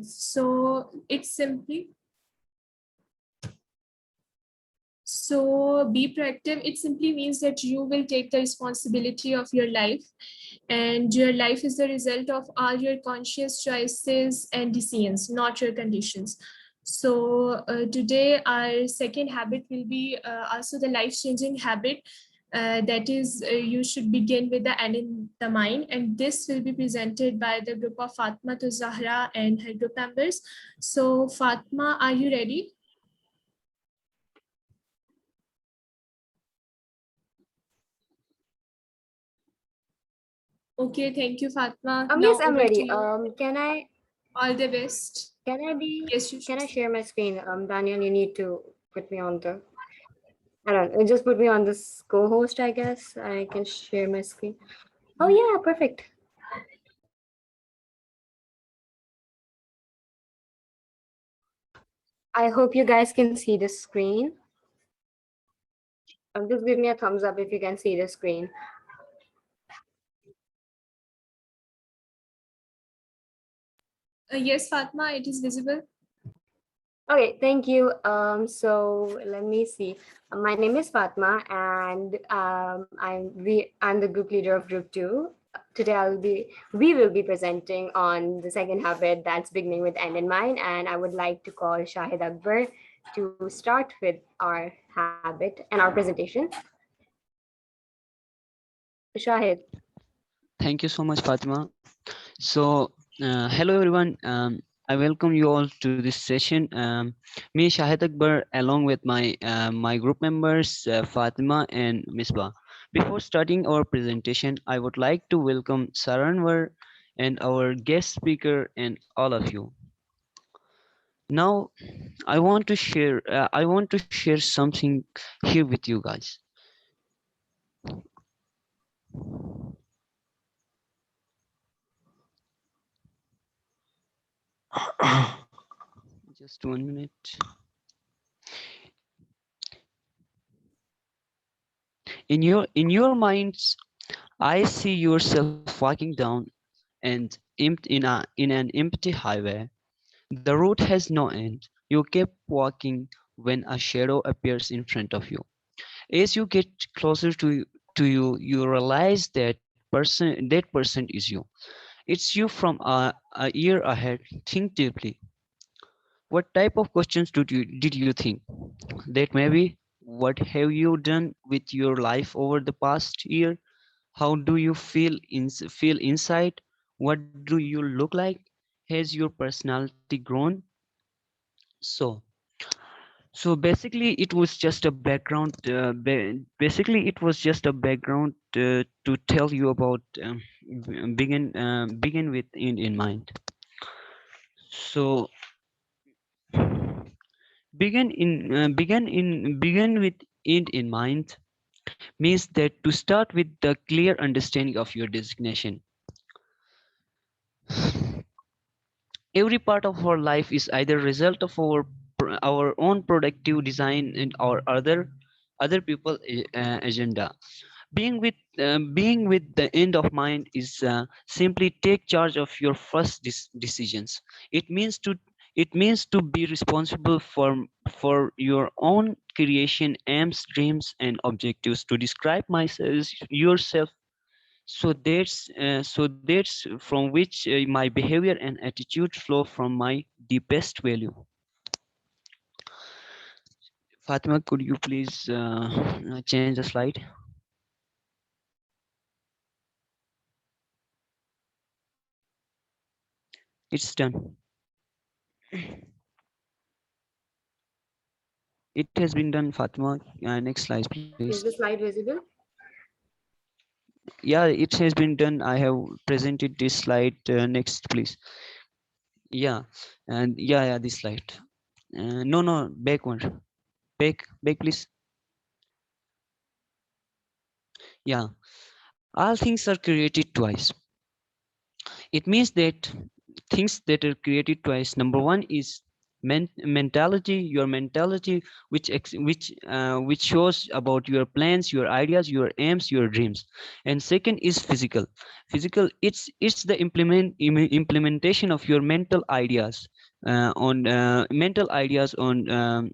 So it's simply, so be proactive. It simply means that you will take the responsibility of your life, and your life is the result of all your conscious choices and decisions, not your conditions. So today our second habit will be also the life-changing habit. That is, you should begin with the end in the mind, and this will be presented by the group of Fatma to Zahra and her group members. So Fatma, are you ready? Okay, thank you, Fatma. Yes, Now I'm over to ready. you. Can I All the best. Yes, you can should. I share my screen? Daniel, you need to put me on the I don't know, just put me on this co-host, I guess. I can share my screen. Oh yeah, perfect. I hope you guys can see the screen. Just give me a thumbs up if you can see the screen. Yes, Fatma, it is visible. Okay, thank you. So let me see. My name is Fatma, and I'm the group leader of Group Two. Today we will be presenting on the second habit, that's beginning with end in mind, and I would like to call Shahid Akbar to start with our habit and our presentation. Shahid. Thank you so much, Fatima. So, hello everyone. I welcome you all to this session. Me, Shahid Akbar, along with my group members, Fatima and Misbah. Before starting our presentation, I would like to welcome Saranwar and our guest speaker and all of you. Now, I want to share something here with you guys. Just 1 minute. In your minds, I see yourself walking down and in an empty highway. The road has no end. You keep walking when a shadow appears in front of you. As you get closer to you, you realize that person is you. It's you from a year ahead. Think deeply. What type of questions did you think? That maybe what have you done with your life over the past year? How do you feel inside? What do you look like? Has your personality grown? So so basically it was just a background basically it was just a background to tell you about begin with in mind. So begin with end in mind means that to start with the clear understanding of your designation. Every part of our life is either result of our own productive design and or other people agenda. Being with the end of mind is simply take charge of your first decisions. It means to be responsible for your own creation, aims, dreams, and objectives. To describe myself yourself, so that's from which my behavior and attitude flow from my deepest value. Fatima, could you please change the slide? It's done. It has been done, Fatima. Next slide, please. Is the slide visible? Yeah, it has been done. I have presented this slide. Next, please. Yeah, and yeah, this slide. No, back one. Back, please. Yeah, all things are created twice. It means that things that are created twice. Number one is mentality, your mentality, which shows about your plans, your ideas, your aims, your dreams. And second is physical. It's the implementation of your mental ideas, on mental ideas on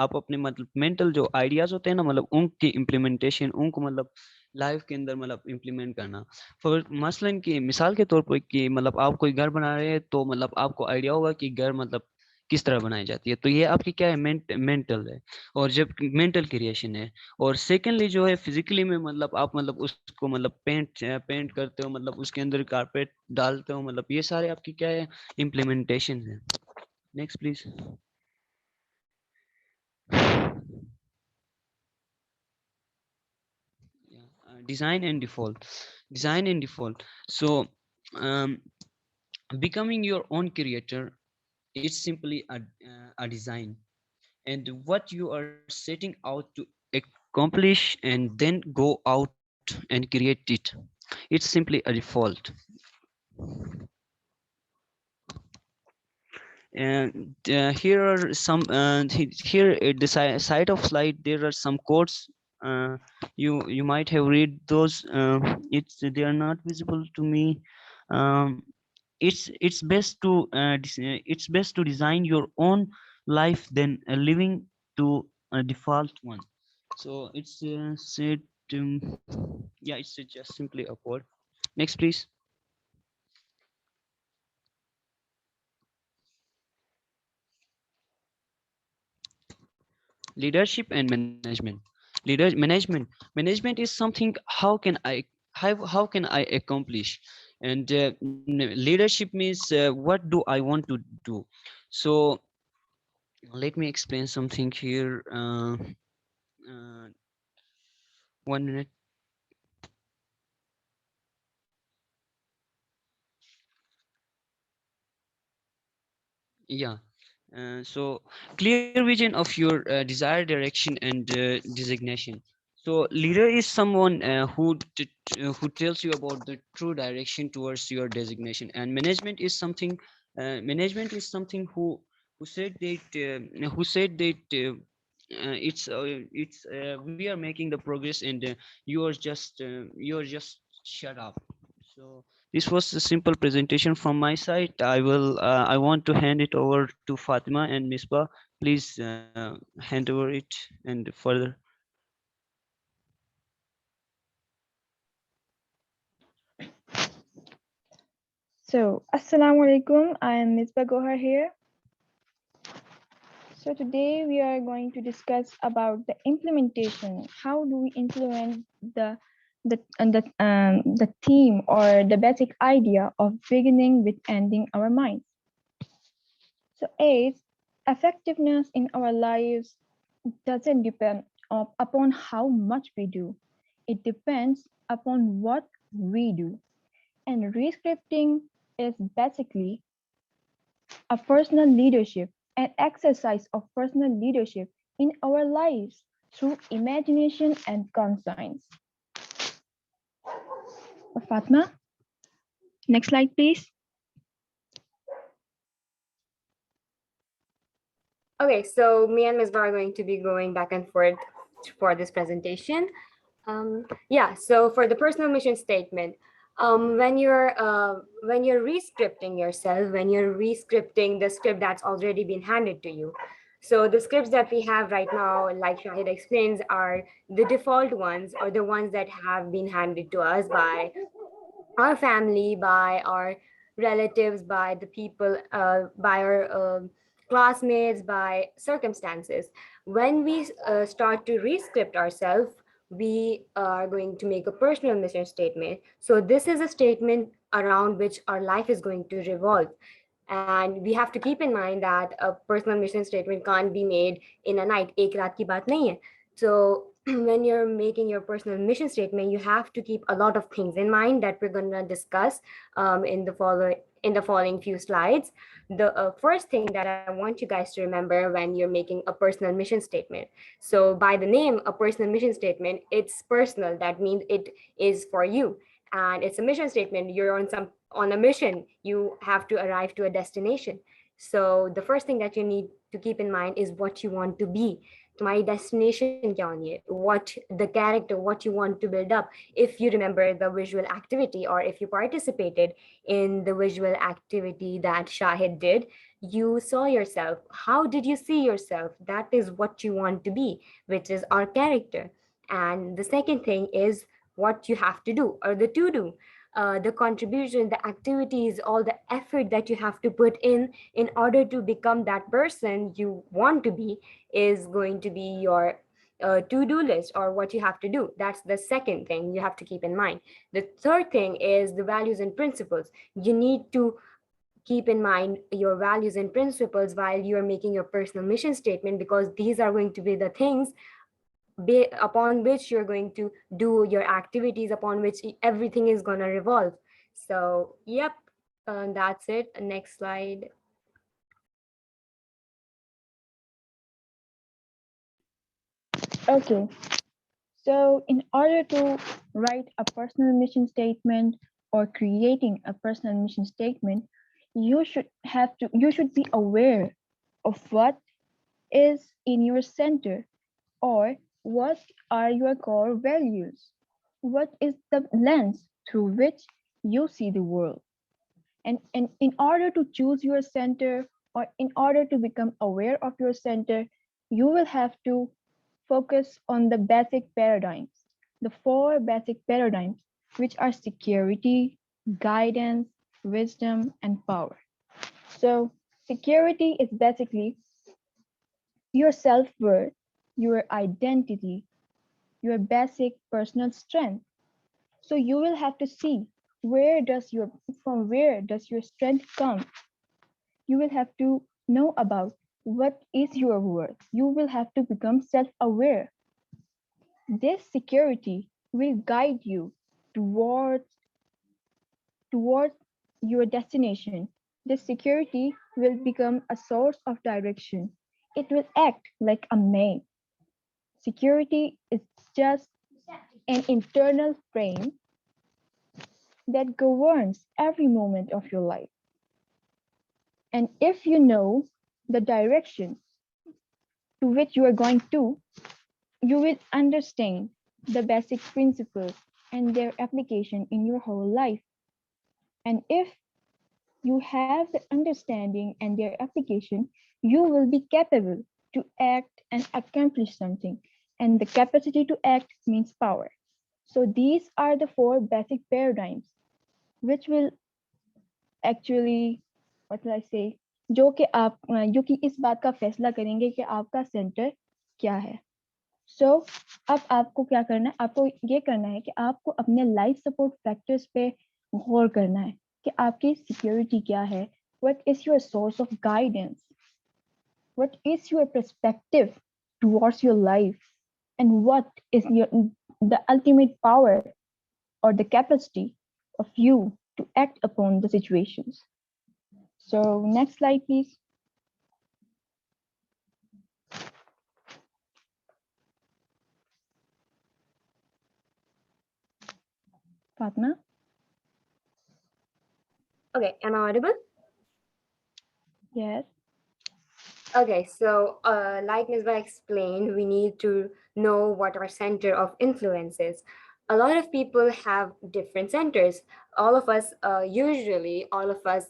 आप अपने मतलब mental जो ideas होते हैं ना, मतलब उनकी implementation, उनको मतलब लाइफ के अंदर मतलब इम्प्लीमेंट करना। फॉर मसलन की मिसाल के तौर पर कि मतलब आप कोई घर बना रहे हैं, तो मतलब आपको आइडिया होगा कि घर मतलब किस तरह बनाई जाती है, तो ये आपकी क्या है, मेंटल है, और जब मेंटल क्रिएशन है। और सेकेंडली जो है फिजिकली में, मतलब आप मतलब उसको मतलब पेंट करते हो, मतलब उसके अंदर कारपेट डालते हो, मतलब ये सारे आपकी क्या है, इम्प्लीमेंटेशन है। Next please. Design and default. So um, becoming your own creator, it's simply a design, and what you are setting out to accomplish and then go out and create it. It's simply a default. And here are some here at the side of slide there are some quotes. You might have read those. It's they are not visible to me. um, it's best to design your own life than living to a default one. So it's said yeah, it's just simply a quote. Next please. Leadership and management. Management is something, how can I accomplish, and leadership means what do I want to do. So let me explain something here. 1 minute. Yeah. So clear vision of your desired direction and designation. So leader is someone who tells you about the true direction towards your designation, and management is something who said that we are making the progress, and you are just shut up. So this was a simple presentation from my side. I want to hand it over to Fatima and Misbah. Please hand over it and further. So, Assalamu alaikum. I am Misbah Gohar here. So today we are going to discuss about the implementation. How do we implement the theme or the basic idea of beginning with ending our minds? So, eight, effectiveness in our lives doesn't depend upon how much we do. It depends upon what we do. And rescripting is basically a personal leadership, an exercise of personal leadership in our lives through imagination and conscience. Fatma, next slide, please. Okay, so me and Ms. Bar are going to be going back and forth for this presentation. Yeah, so for the personal mission statement, when you're rescripting yourself, when you're rescripting the script that's already been handed to you. So the scripts that we have right now, like Shahid explains, are the default ones, or the ones that have been handed to us by our family, by our relatives, by the people, by our classmates, by circumstances. When we start to rescript ourselves, we are going to make a personal mission statement. So this is a statement around which our life is going to revolve. And we have to keep in mind that a personal mission statement can't be made in a night. Ek raat ki baat nahi hai. So when you're making your personal mission statement, you have to keep a lot of things in mind that we're going to discuss in the following few slides. The first thing that I want you guys to remember when you're making a personal mission statement. So by the name, a personal mission statement, it's personal. That means it is for you, and it's a mission statement. You're on a mission. You have to arrive to a destination. So the first thing that you need to keep in mind is what you want to be. My destination kya honi hai, what the character, what you want to build up. If you remember the visual activity, or if you participated in the visual activity that Shahid did, you saw yourself. How did you see yourself? That is what you want to be, which is our character. And the second thing is what you have to do, or the to do. The contribution, the activities, all the effort that you have to put in order to become that person you want to be is going to be your to-do list, or what you have to do. That's the second thing you have to keep in mind. The third thing is the values and principles. You need to keep in mind your values and principles while you're making your personal mission statement, because these are going to be the things upon which you're going to do your activities, upon which everything is going to revolve. So yep, that's it. Next slide. Okay, so in order to write a personal mission statement or creating a personal mission statement, you should be aware of what is in your center, or what are your core values? What is the lens through which you see the world? And in order to choose your center, or in order to become aware of your center, you will have to focus on the basic paradigms, the four basic paradigms, which are security, guidance, wisdom, and power. So, security is basically your self worth, your identity, your basic personal strength. So you will have to see from where does your strength come. You will have to know about what is your worth. You will have to become self-aware. This security will guide you towards towards your destination. This security will become a source of direction. It will act like a map. Security is just an internal frame that governs every moment of your life. And if you know the direction to which you are going to, you will understand the basic principles and their application in your whole life. And if you have the understanding and their application, you will be capable to act and accomplish something. And the capacity to act means power. So these are the four basic paradigms which will actually, what will I say, जो कि इस बात का फैसला करेंगे कि आपका centre क्या है. सो अब आपको क्या करना है, आपको ये करना है कि आपको अपने लाइफ सपोर्ट फैक्टर्स पे गौर करना है कि आपकी सिक्योरिटी क्या है, what is your source of guidance, what is your perspective towards your life, and what is the ultimate power or the capacity of you to act upon the situations. So next slide, please. Fatma? Okay, am I audible? Yes. Okay, so like Misbah explained, we need to know what our center of influence is. A lot of people have different centers. All of us, usually, all of us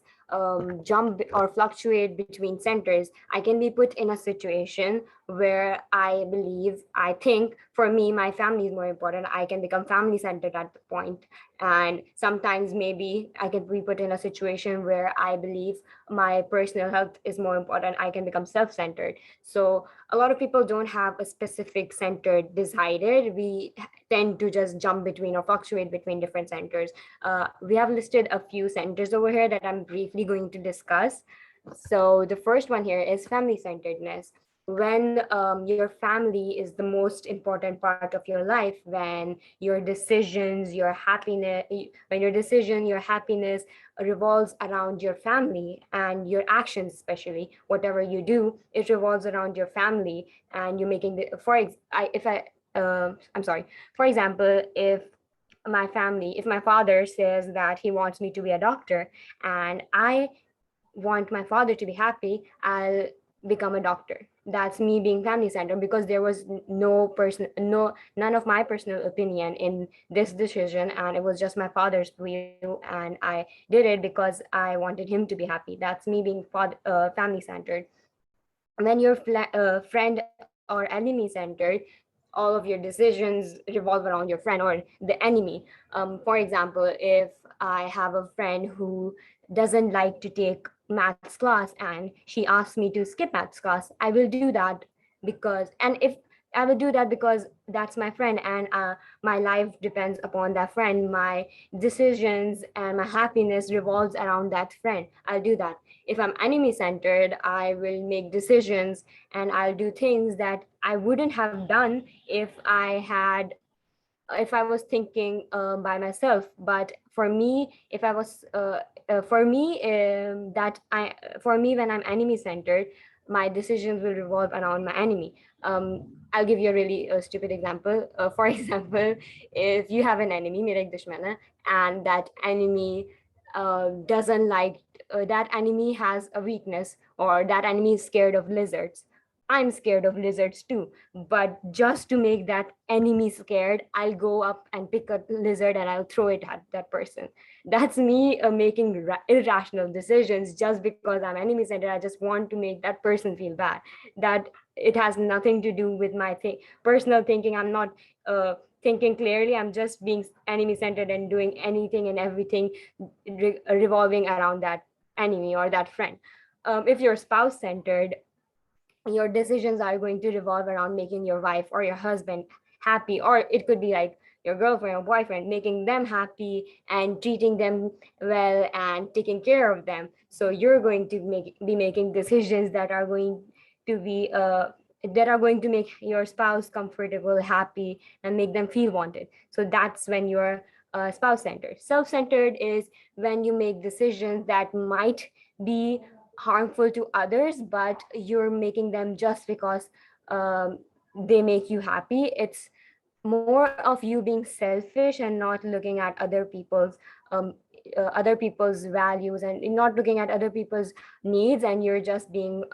jump or fluctuate between centers. I can be put in a situation where I think for me, my family is more important. I can become family centered at the point. And sometimes maybe I can be put in a situation where I believe my personal health is more important. I can become self-centered. So a lot of people don't have a specific center decided. We tend to just jump between or fluctuate between different centers. We have listed a few centers over here that I'm briefly going to discuss. So the first one here is family centeredness. When your family is the most important part of your life, when your decisions, your happiness, your happiness revolves around your family, and your actions, especially whatever you do, it revolves around your family, and you're making the for example, if my father says that he wants me to be a doctor, and I want my father to be happy, I'll become a doctor. That's me being family centered, because there was none of my personal opinion in this decision, and it was just my father's view, and I did it because I wanted him to be happy. That's me being family centered. When you're friend or enemy centered, all of your decisions revolve around your friend or the enemy. For example, if I have a friend who doesn't like to take maths class and she asks me to skip maths class, I will do that because, and if I will do that because that's my friend, and my life depends upon that friend. My decisions and my happiness revolves around that friend. I'll do that. If I'm enemy centered, I will make decisions and I'll do things that I wouldn't have done if I was thinking by myself. But for me, if I was for me that I for me when I'm enemy centered, my decisions will revolve around my enemy. I'll give you a really stupid example. For example, if you have an enemy, मेरा एक दुश्मन है, and that enemy doesn't like that enemy has a weakness, or that enemy is scared of lizards. I'm scared of lizards too, but just to make that enemy scared, I'll go up and pick a lizard and I'll throw it at that person. That's me making irrational decisions just because I'm enemy centered. I just want to make that person feel bad. That it has nothing to do with my personal thinking. I'm not thinking clearly. I'm just being enemy centered and doing anything and everything revolving around that enemy or that friend. If you're spouse centered, your decisions are going to revolve around making your wife or your husband happy, or it could be like your girlfriend or boyfriend, making them happy and treating them well and taking care of them. So you're going to be making decisions that are going to make your spouse comfortable, happy, and make them feel wanted. So that's when you're spouse centered. Self centered is when you make decisions that might be harmful to others, but you're making them just because they make you happy. It's more of you being selfish and not looking at um, other people's values, and not looking at other people's needs, and you're just being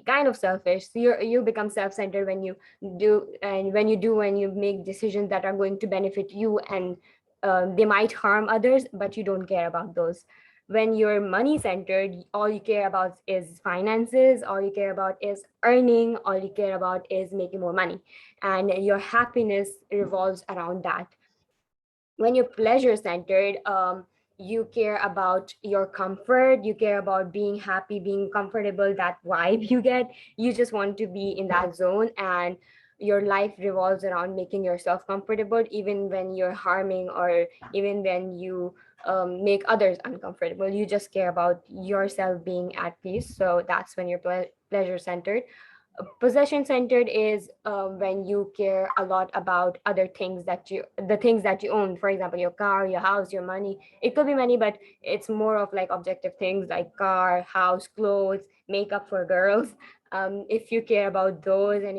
kind of selfish. So you become self-centered when you make decisions that are going to benefit you, and they might harm others, but you don't care about those. When you're money centered, all you care about is finances, all you care about is earning, all you care about is making more money, and your happiness revolves around that. When you're pleasure centered, you care about your comfort, you care about being happy, being comfortable, that vibe you get. You just want to be in that zone, and your life revolves around making yourself comfortable, even when you're harming, or even when you make others uncomfortable. You just care about yourself being at peace. So that's when you're pleasure centered. Possession centered is when you care a lot about the things that you own. For example, your car, your house, your money. It could be money, but it's more of like objective things like car, house, clothes, makeup for girls. If you care about those, and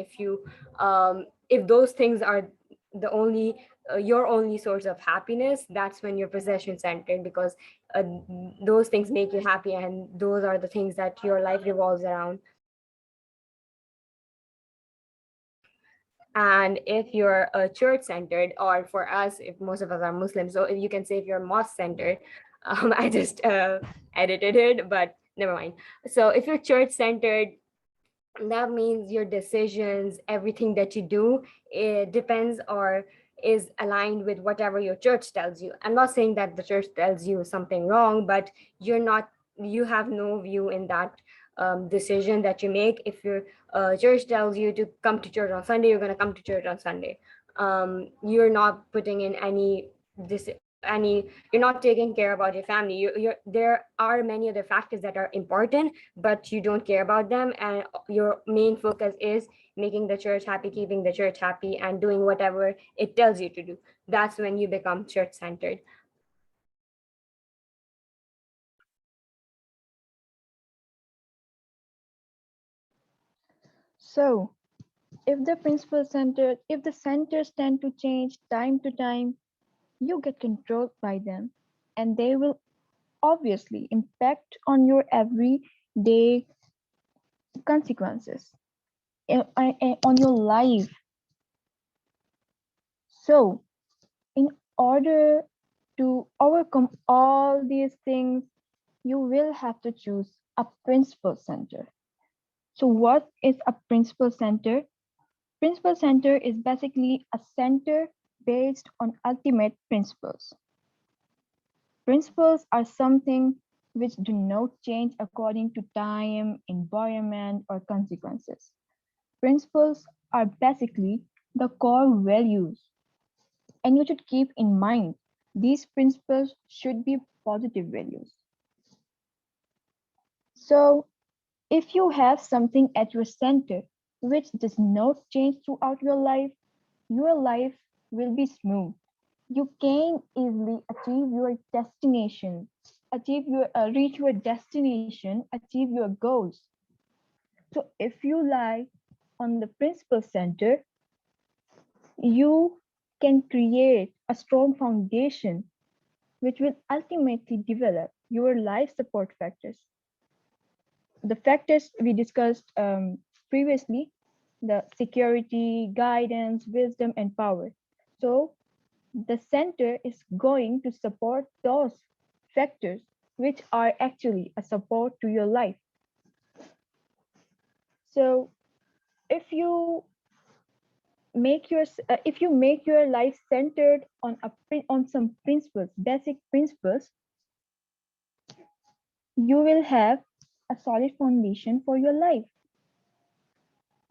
if those things are the only your only source of happiness, that's when you're possession centered, because those things make you happy, and those are the things that your life revolves around. And if you're church centered, or for us, if most of us are Muslims, so if you can say if you're mosque centered, I just edited it, but never mind. So if you're church centered, that means your decisions, everything that you do, it depends or is aligned with whatever your church tells you. I'm not saying that the church tells you something wrong, but you have no view in that decision that you make. If your church tells you to come to church on Sunday, you're going to come to church on Sunday. You're not putting in you're not taking care about your family. There are many other factors that are important, but you don't care about them, and your main focus is making the church happy, keeping the church happy, and doing whatever it tells you to do. That's when you become church centered. So, if the centers tend to change time to time, you get controlled by them, and they will obviously impact on your everyday consequences on your life. So, in order to overcome all these things, you will have to choose a principal center. So, what is a principal center? Principal center is basically a center based on ultimate principles. Principles are something which do not change according to time, environment, or consequences. Principles are basically the core values, and you should keep in mind these principles should be positive values. So, if you have something at your center which does not change throughout your life will be smooth. You can easily achieve your destination, reach your destination, achieve your goals. So if you lie on the principal center, you can create a strong foundation which will ultimately develop your life support factors. The factors we discussed previously, the security, guidance, wisdom, and power. So the center is going to support those factors which are actually a support to your life. So if you if you make your life centered on on some principles, basic principles, you will have a solid foundation for your life.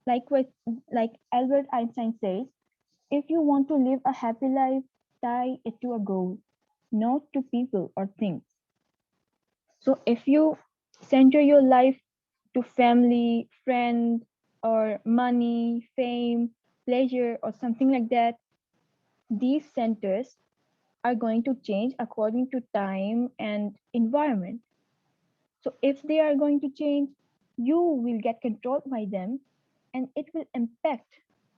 Like Albert Einstein says, if you want to live a happy life, tie it to a goal, not to people or things. So if you center your life to family, friend, or money, fame, pleasure, or something like that, these centers are going to change according to time and environment. So if they are going to change, you will get controlled by them and it will impact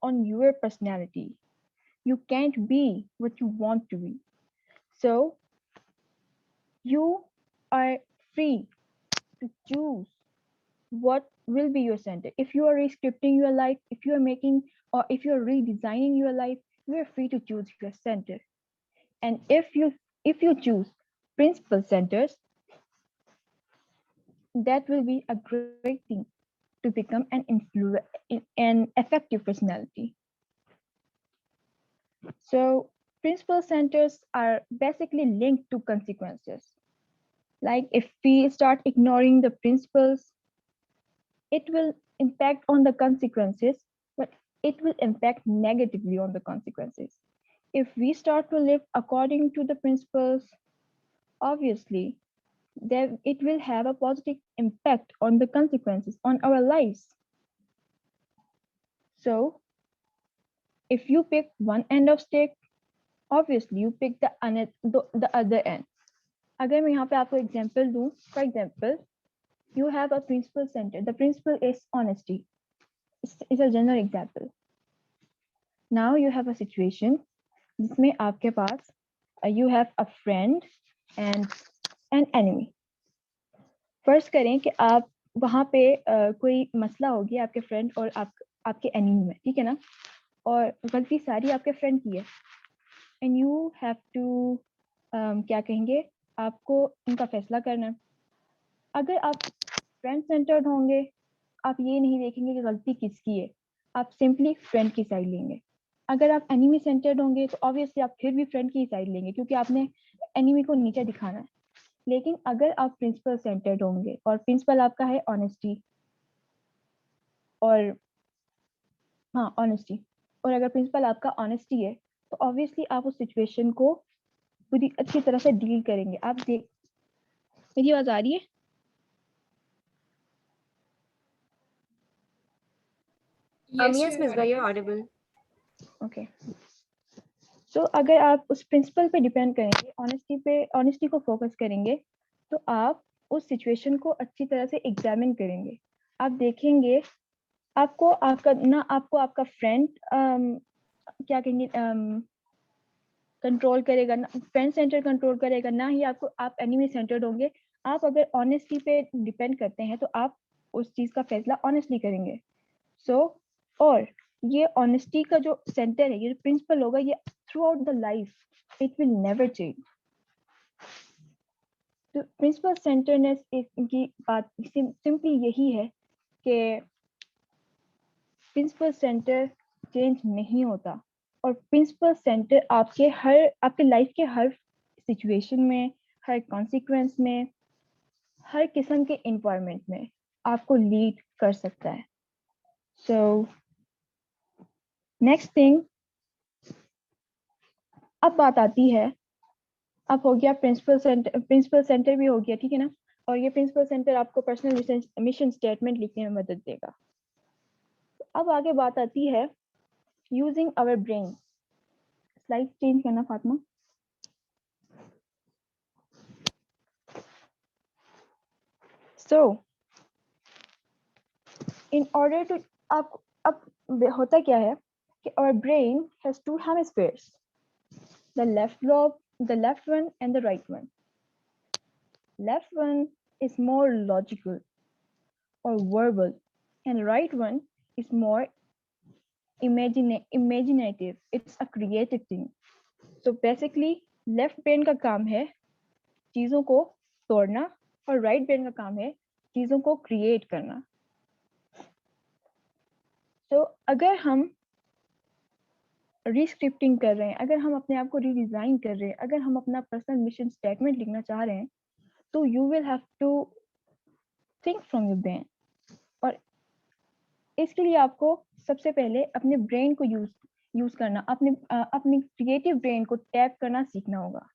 on your personality. You can't be what you want to be. So you are free to choose what will be your center. If you are rescripting your life, if you are making or if you are redesigning your life, you are free to choose your center. And if you choose principal centers, that will be a great thing to become an effective personality. So principal centers are basically linked to consequences. Like if we start ignoring the principles, it will impact on the consequences, but it will impact negatively on the consequences. If we start to live according to the principles, obviously, then it will have a positive impact on the consequences on our lives. So, if you pick one end of stick, obviously you pick the other end. अगर मैं यहाँ पे आपको example दूँ, for example, you have a principal center. The principle is honesty. It's a general example. Now you have a situation जिसमें आपके पास you have a friend and an enemy. फर्ज करें कि आप वहाँ पे कोई मसला हो गया आपके फ्रेंड और आपके एनिमी में, ठीक है ना, और गलती सारी आपके फ्रेंड की है एंड यू हैव टू क्या कहेंगे, आपको उनका फैसला करना है. अगर आप फ्रेंड सेंटर्ड होंगे, आप ये नहीं देखेंगे कि गलती किसकी है, आप सिंपली फ्रेंड की साइड लेंगे. अगर आप एनिमी सेंटर्ड होंगे तो ऑब्वियसली आप फिर भी फ्रेंड की साइड लेंगे क्योंकि आपने एनिमी को नीचे दिखाना है. लेकिन अगर आप प्रिंसिपल सेंटर्ड होंगे और प्रिंसिपल आपका है ऑनेस्टी, और हाँ ऑनेस्टी, और अगर प्रिंसिपल आपका ऑनेस्टी है तो ऑब्वियसली आप उस सिचुएशन को पूरी अच्छी तरह से डील करेंगे. आप देख, मेरी आवाज आ रही है? Yes, Ms. Bai, you're audible. Okay. So अगर आप उस प्रिंसिपल पे डिपेंड करेंगे, ऑनेस्टी को फोकस करेंगे, तो आप उस सिचुएशन को अच्छी तरह से एग्जामिन करेंगे. आप देखेंगे आपको आपका फ्रेंड क्या कहेंगे, कंट्रोल करेगा, ना फ्रेंड सेंटर कंट्रोल करेगा, ना ही आपको आप एनिमी सेंटर्ड होंगे। आप अगर ऑनेस्टी पे डिपेंड करते हैं तो आप उस चीज का फैसला ऑनेस्टली करेंगे। सो और ये ऑनेस्टी का जो सेंटर है, ये प्रिंसिपल होगा, ये through out the life it will never change. तो प्रिंसिपल सेंटरनेस की बात सिंपली यही है कि प्रिंसिपल सेंटर चेंज नहीं होता, और प्रिंसिपल सेंटर आपके लाइफ के हर सिचुएशन में, हर कॉन्सिक्वेंस में, हर किस्म के इन्वायरमेंट में आपको लीड कर सकता है। सो नेक्स्ट थिंग, अब बात आती है, अब हो गया प्रिंसिपल सेंटर भी हो गया, ठीक है ना। और ये प्रिंसिपल सेंटर आपको पर्सनल मिशन स्टेटमेंट लिखने में मदद देगा। अब आगे बात आती है using our brain. Slide change करना Fatima. So in order to, अब होता क्या है कि our brain has two hemispheres, the left lobe, the left one and the right one. Left one is more logical or verbal, and right one is more imaginative. It's a creative thing. So basically left brain का काम है चीजों को तोड़ना, और right brain का काम है चीजों को क्रिएट करना। तो अगर हम रीस्क्रिप्टिंग कर रहे हैं, अगर हम अपने आप को रीडिजाइन कर रहे हैं, अगर हम अपना पर्सनल मिशन स्टेटमेंट लिखना चाह रहे हैं, तो you will have to think from your brain. और इसके लिए आपको सबसे पहले अपने ब्रेन को यूज करना, अपनी क्रिएटिव ब्रेन को टैप करना सीखना होगा।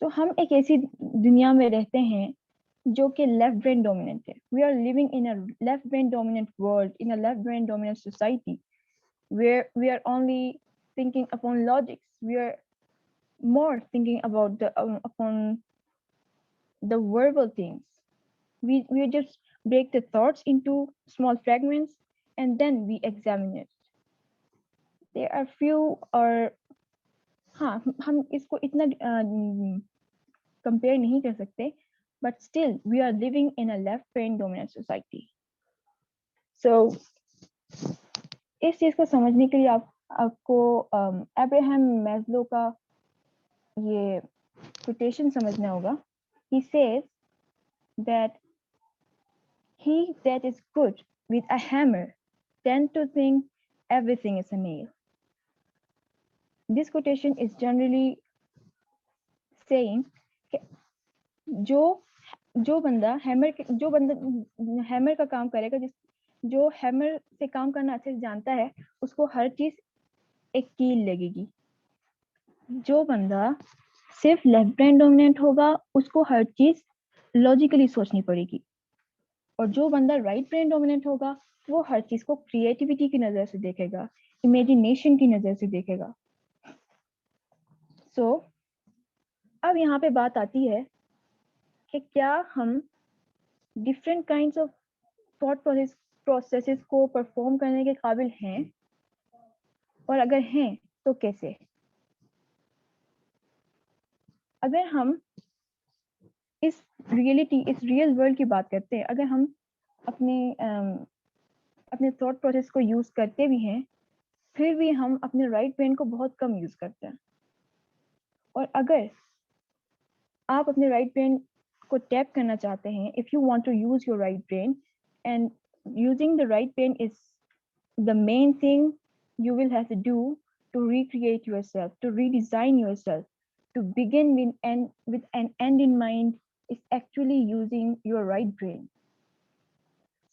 तो हम एक ऐसी दुनिया में रहते हैं जो कि लेफ्ट ब्रेन डोमिनेंट है। We are living in a left brain dominant world, in a left brain dominant society, where we are only thinking upon logics. We are more thinking about upon the verbal things. We just break the thoughts into small fragments and then we examine it. There are few, और हाँ हम इसको इतना compare नहीं कर सकते, but still we are living in a left brain dominant society. So इस चीज को समझने के लिए आपको अब्राहम मैस्लो का ये quotation समझना होगा। He says that he that is good with a hammer tend to think everything is a nail. This quotation is generally saying कि जो बंदा हैमर का काम करेगा, जो हैमर से काम करना अच्छे से जानता है, उसको हर चीज एक कील लगेगी। जो बंदा सिर्फ लेफ्ट ब्रेन डोमिनेंट होगा, उसको हर चीज लॉजिकली सोचनी पड़ेगी। और जो बंदा राइट ब्रेन डोमिनेंट होगा, वो हर चीज को क्रिएटिविटी की नजर से देखेगा, इमेजिनेशन की नजर से देखेगा। सो अब यहाँ पे बात आती है कि क्या हम different kinds of thought processes को परफॉर्म करने के काबिल हैं, और अगर हैं तो कैसे। अगर हम इस रियल वर्ल्ड की बात करते हैं, अगर हम अपने थॉट प्रोसेस को यूज करते भी हैं, फिर भी हम अपने राइट ब्रेन को बहुत कम यूज करते हैं। और अगर आप अपने राइट ब्रेन को टैप करना चाहते हैं, if you want to use your right brain, and using the right brain is the main thing you will have to do to recreate yourself, to redesign yourself, to begin with an end in mind, is actually using your right brain.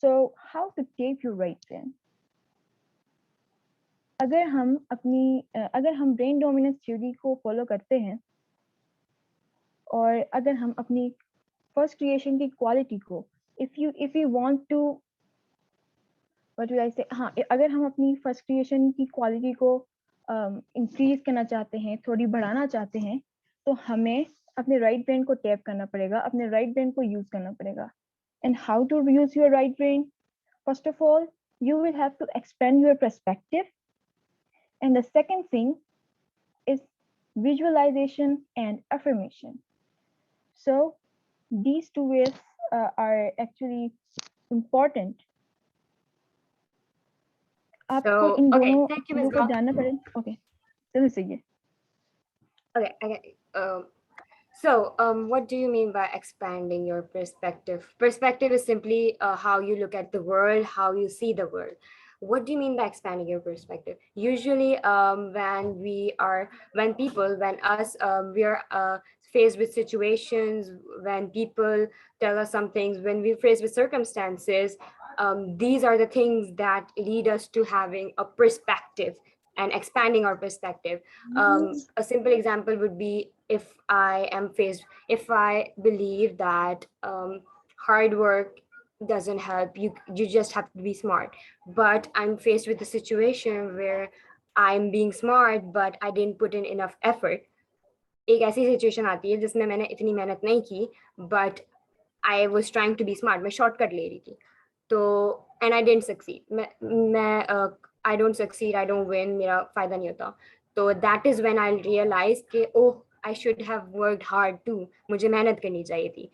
So how to tape your right brain? अगर हम brain dominance theory को follow करते हैं, और अगर हम अपनी first creation की क्वालिटी को, if you want to, what do I say, हाँ, अगर हम अपनी फर्स्ट क्रिएशन की क्वालिटी को इंक्रीज करना चाहते हैं, थोड़ी बढ़ाना चाहते हैं, तो हमें अपने राइट ब्रेन को टैप करना पड़ेगा, अपने राइट ब्रेन को यूज करना पड़ेगा। And how to use your right brain? First of all, you will have to expand your perspective, and the second thing is visualization, and affirmation. So these two ways are actually important. आपको So, इन okay, दोनों thank you, चीजों Ms. को Gaur. जानना पड़ेगा. Okay, चलो सही है. Okay. So, what do you mean by expanding your perspective? Perspective is simply how you look at the world, how you see the world. What do you mean by expanding your perspective? Usually, when us, we are faced with situations, when people tell us some things, when we're faced with circumstances, these are the things that lead us to having a perspective and expanding our perspective. A simple example would be if I believe that hard work doesn't help you just have to be smart, but I'm faced with a situation where I'm being smart but I didn't put in enough effort. एक ऐसी situation आती है जिसमें मैंने इतनी मेहनत नहीं की but I was trying to be smart, मैं शॉर्टकट ले रही थी तो एंड आई डेंट सक्सीड, मैं I don't succeed, I don't win, मेरा फायदा नहीं होता. तो that is when I realise कि oh I should have worked hard too, मुझे मेहनत करनी चाहिए थी.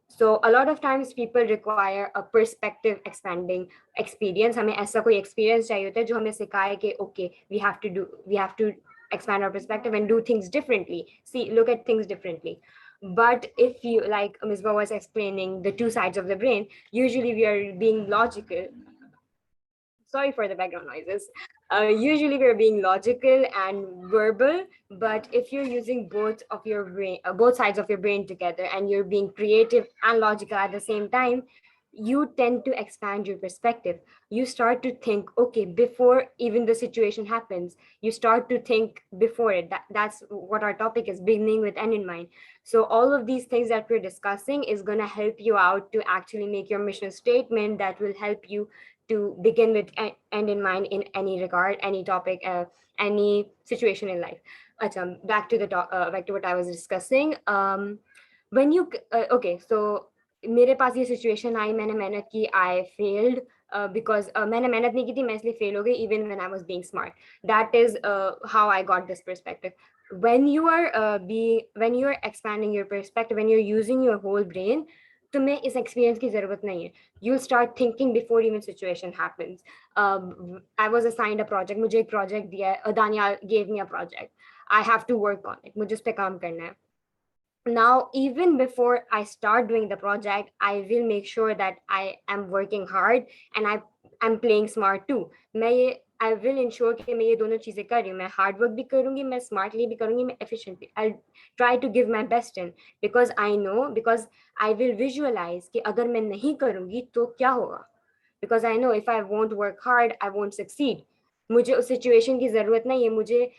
So a lot of times people require a perspective expanding experience. हमें ऐसा कोई experience चाहिए होता है जो हमें सिखाए कि okay, we have to expand our perspective and do things differently. Look at things differently. But if you, like Ms. Ba was explaining, the two sides of the brain, usually we are being logical. Sorry for the background noises. Usually we're being logical and verbal, but if you're using both of your brain, both sides of your brain together, and you're being creative and logical at the same time, you tend to expand your perspective. You start to think, okay, before even the situation happens, you start to think before it. That's what our topic is, beginning with end in mind. So all of these things that we're discussing is going to help you out to actually make your mission statement that will help you to begin with end in mind in any regard, any topic, any situation in life. Back to what I was discussing. When you okay, so मेरे पास ये situation आई, मैंने मेहनत की, I failed because मैंने मेहनत नहीं की थी, मैं इसलिए fail हो गई even when I was being smart. That is how I got this perspective. When you are expanding your perspective, when you're using your whole brain, तुम्हें इस experience की जरूरत नहीं है. You'll start thinking before even situation happens. I was assigned a project, मुझे एक project दिया है, Daniel gave me a project. I have to work on it. मुझे उस पे काम करना है. Now, even before I start doing the project, I will make sure that I am working hard and I'm playing smart too. I will ensure कि मैं ये दोनों चीजें कर रही हूँ. मैं hard work भी करूँगी, मैं smartly भी करूँगी, मैं efficiently. I'll try to give my best in because I will visualize कि अगर मैं नहीं करूँगी तो क्या होगा. Because I know if I won't work hard, I won't succeed. मुझे उस situation की जरूरत नहीं है.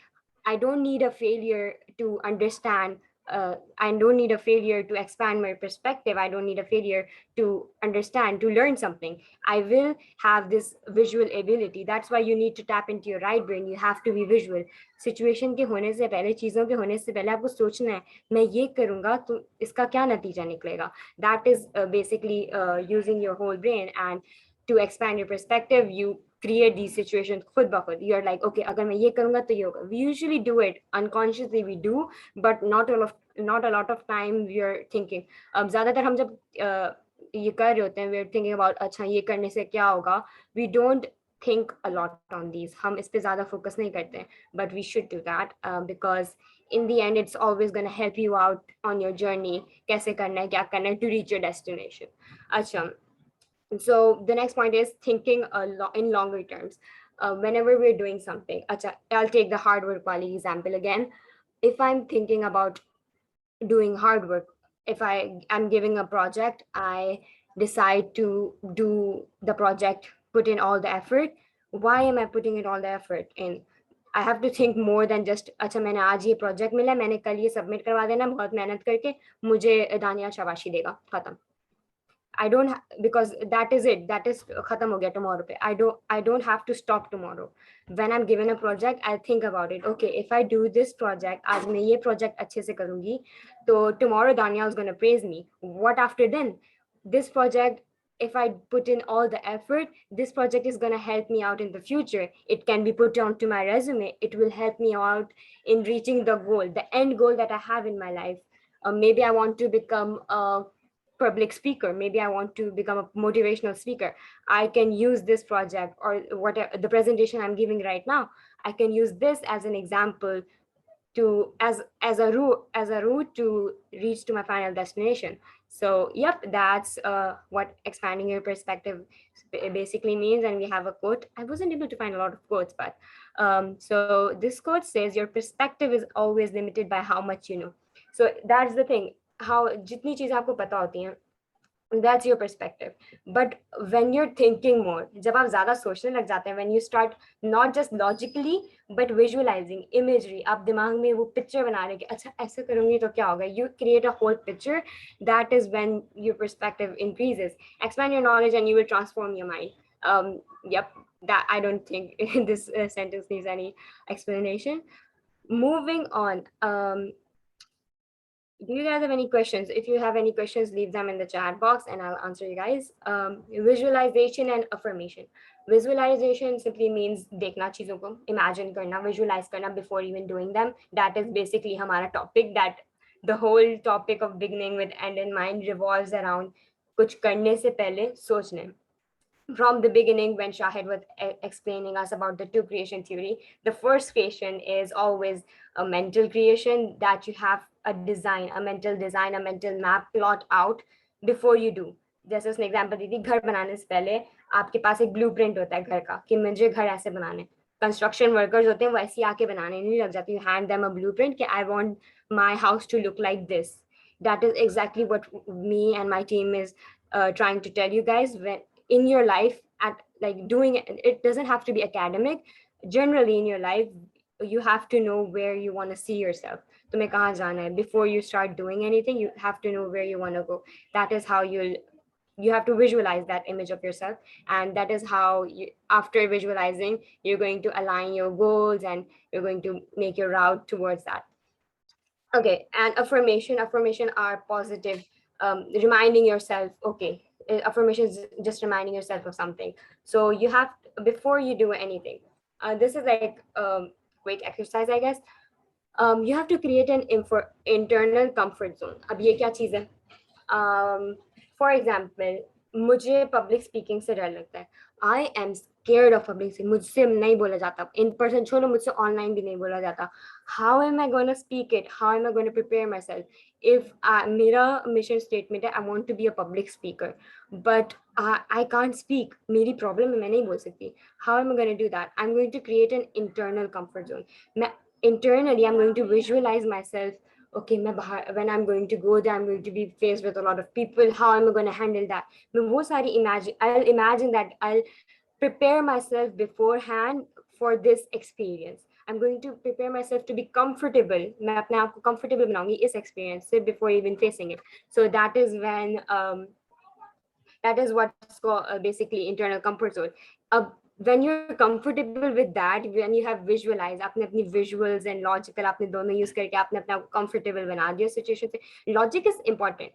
I don't need a failure to understand. I don't need a failure to expand my perspective. I don't need a failure to understand, to learn something. I will have this visual ability. That's why you need to tap into your right brain. You have to be visual. Situation के होने से पहले, चीजों के होने से पहले आपको सोचना है, मैं ये करूँगा तो इसका क्या नतीजा निकलेगा. That is basically using your whole brain, and to expand your perspective, you create these situations khud ba khud. You're like, okay, agar main ye karunga to ye hoga. We usually do it unconsciously, we do, but not a lot of time we are thinking. ज़्यादातर हम जब ये कर रहे होते हैं, we are thinking about अच्छा ये करने से क्या होगा. We don't think a lot on these. हम इस पे ज़्यादा focus नहीं करते हैं, but we should do that because in the end it's always going to help you out on your journey. कैसे करना है, क्या करना है to reach your destination. अच्छा. So the next point is thinking in longer terms. Whenever we're doing something, I'll take the hard work wali example again. If I'm thinking about doing hard work, if I'm giving a project, I decide to do the project, put in all the effort. Why am I putting in all the effort in? I have to think more than just अच्छा मैंने आज ये project मिला, मैंने कल ये submit करवा देना, बहुत मेहनत करके मुझे दानिया शाबाशी देगा, खत्म. I don't because that is it. That is khatam ho gaya tomorrow pe. I don't have to stop tomorrow. When I'm given a project, I think about it. Okay, if I do this project, आज मैं ये project अच्छे से करूँगी, तो tomorrow Daniel is going to praise me. What after then? This project if I put in all the effort, this project is going to help me out in the future. It can be put onto my resume. It will help me out in reaching the goal, the end goal that I have in my life. Maybe I want to become a public speaker. Maybe I want to become a motivational speaker. I can use this project or whatever the presentation I'm giving right now. I can use this as an example to as a route to reach to my final destination. So yep, that's what expanding your perspective basically means. And we have a quote. I wasn't able to find a lot of quotes, but so this quote says your perspective is always limited by how much you know. So that's the thing, how jitni cheez aapko pata hoti hain, that's your perspective. But when you're thinking more, जब आप ज़्यादा सोचने लग जाते हैं, when you start not just logically but visualizing imagery, आप दिमाग में वो picture बना रहे हैं कि अच्छा ऐसा करूँगी तो क्या होगा, you create a whole picture. That is when your perspective increases. Expand your knowledge and you will transform your mind. Yep, that I don't think this sentence needs any explanation. Moving on. Do you guys have any questions? If you have any questions, leave them in the chat box and I'll answer you guys. Visualization and affirmation. Visualization simply means देखना चीजों को, imagine करना, visualize करना before even doing them. That is basically हमारा topic. That the whole topic of beginning with end in mind revolves around कुछ करने से पहले सोचने. From the beginning, when Shahid was explaining us about the two creation theory, the first creation is always a mental creation, that you have a design, a mental map plot out before you do. जैसे उसने example दी थी, घर बनाने से पहले आपके पास एक blueprint होता है घर का कि मुझे घर ऐसे बनाने. कंस्ट्रक्शन वर्कर्स होते हैं वो ऐसे आके बनाने नहीं लग जाते. You hand them a blueprint कि I want my house to look like this. That is exactly what me and my team is trying to tell you guys. When in your life, at like doing it doesn't have to be academic. Generally in your life, you have to know where you want to see yourself. तुम्हें कहाँ जाना है. Before you start doing anything, you have to know where you want to go. That is how you have to visualize that image of yourself, and that is how you, after visualizing, you're going to align your goals and you're going to make your route towards that. Okay, and affirmation are positive, reminding yourself, okay, affirmation is just reminding yourself of something. So you have, before you do anything, this is like quick exercise, I guess. You have to create an internal comfort zone. अब ये क्या चीज़ है? For example, मुझे public speaking से डर लगता है. I am scared of public speaking. मुझसे नहीं बोला जाता. In person छोड़ो, मुझसे online भी नहीं बोला जाता. How am I going to speak it? How am I going to prepare myself? If मेरा mission statement है, I want to be a public speaker, but I can't speak. मेरी problem है, मैं नहीं बोल सकती. How am I going to do that? I'm going to create an internal comfort zone. Internally, I'm going to visualize myself. Okay, when I'm going to go there, I'm going to be faced with a lot of people. How am I going to handle that? I'll imagine that I'll prepare myself beforehand for this experience. I'm going to prepare myself to be comfortable. मैं अपने आप को comfortable बनाऊंगी इस experience से before even facing it. So that is when that is what's called basically internal comfort zone. When you're comfortable with that, when you have visualized, आपने अपनी visuals and logical आपने दोनों use करके आपने अपने आप को comfortable बना दिया situation से. Logic is important.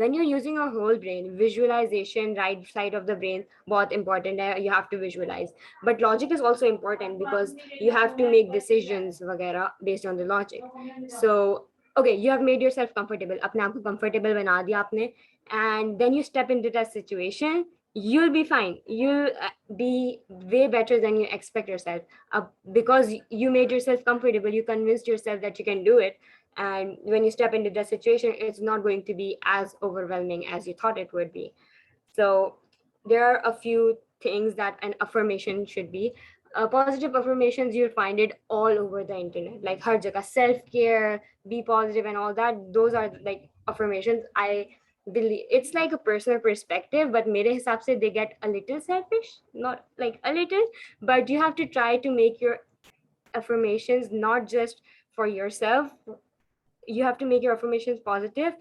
When you're using your whole brain, visualization, right side of the brain, बहुत important है. You have to visualize. But logic is also important because you have to make decisions वगैरह based on the logic. So okay, you have made yourself comfortable. अपने आप को comfortable बना दिया आपने, and then you step into that situation. You'll be fine. You'll be way better than you expect yourself because you made yourself comfortable. You convinced yourself that you can do it. And when you step into that situation, it's not going to be as overwhelming as you thought it would be. So there are a few things that an affirmation should be. Positive affirmations, you'll find it all over the internet, like har jagah, self-care, be positive and all that. Those are like affirmations. I believe it's like a personal perspective, but mere hisab se they get a little selfish, not like a little, but you have to try to make your affirmations not just for yourself. You have to make your affirmations positive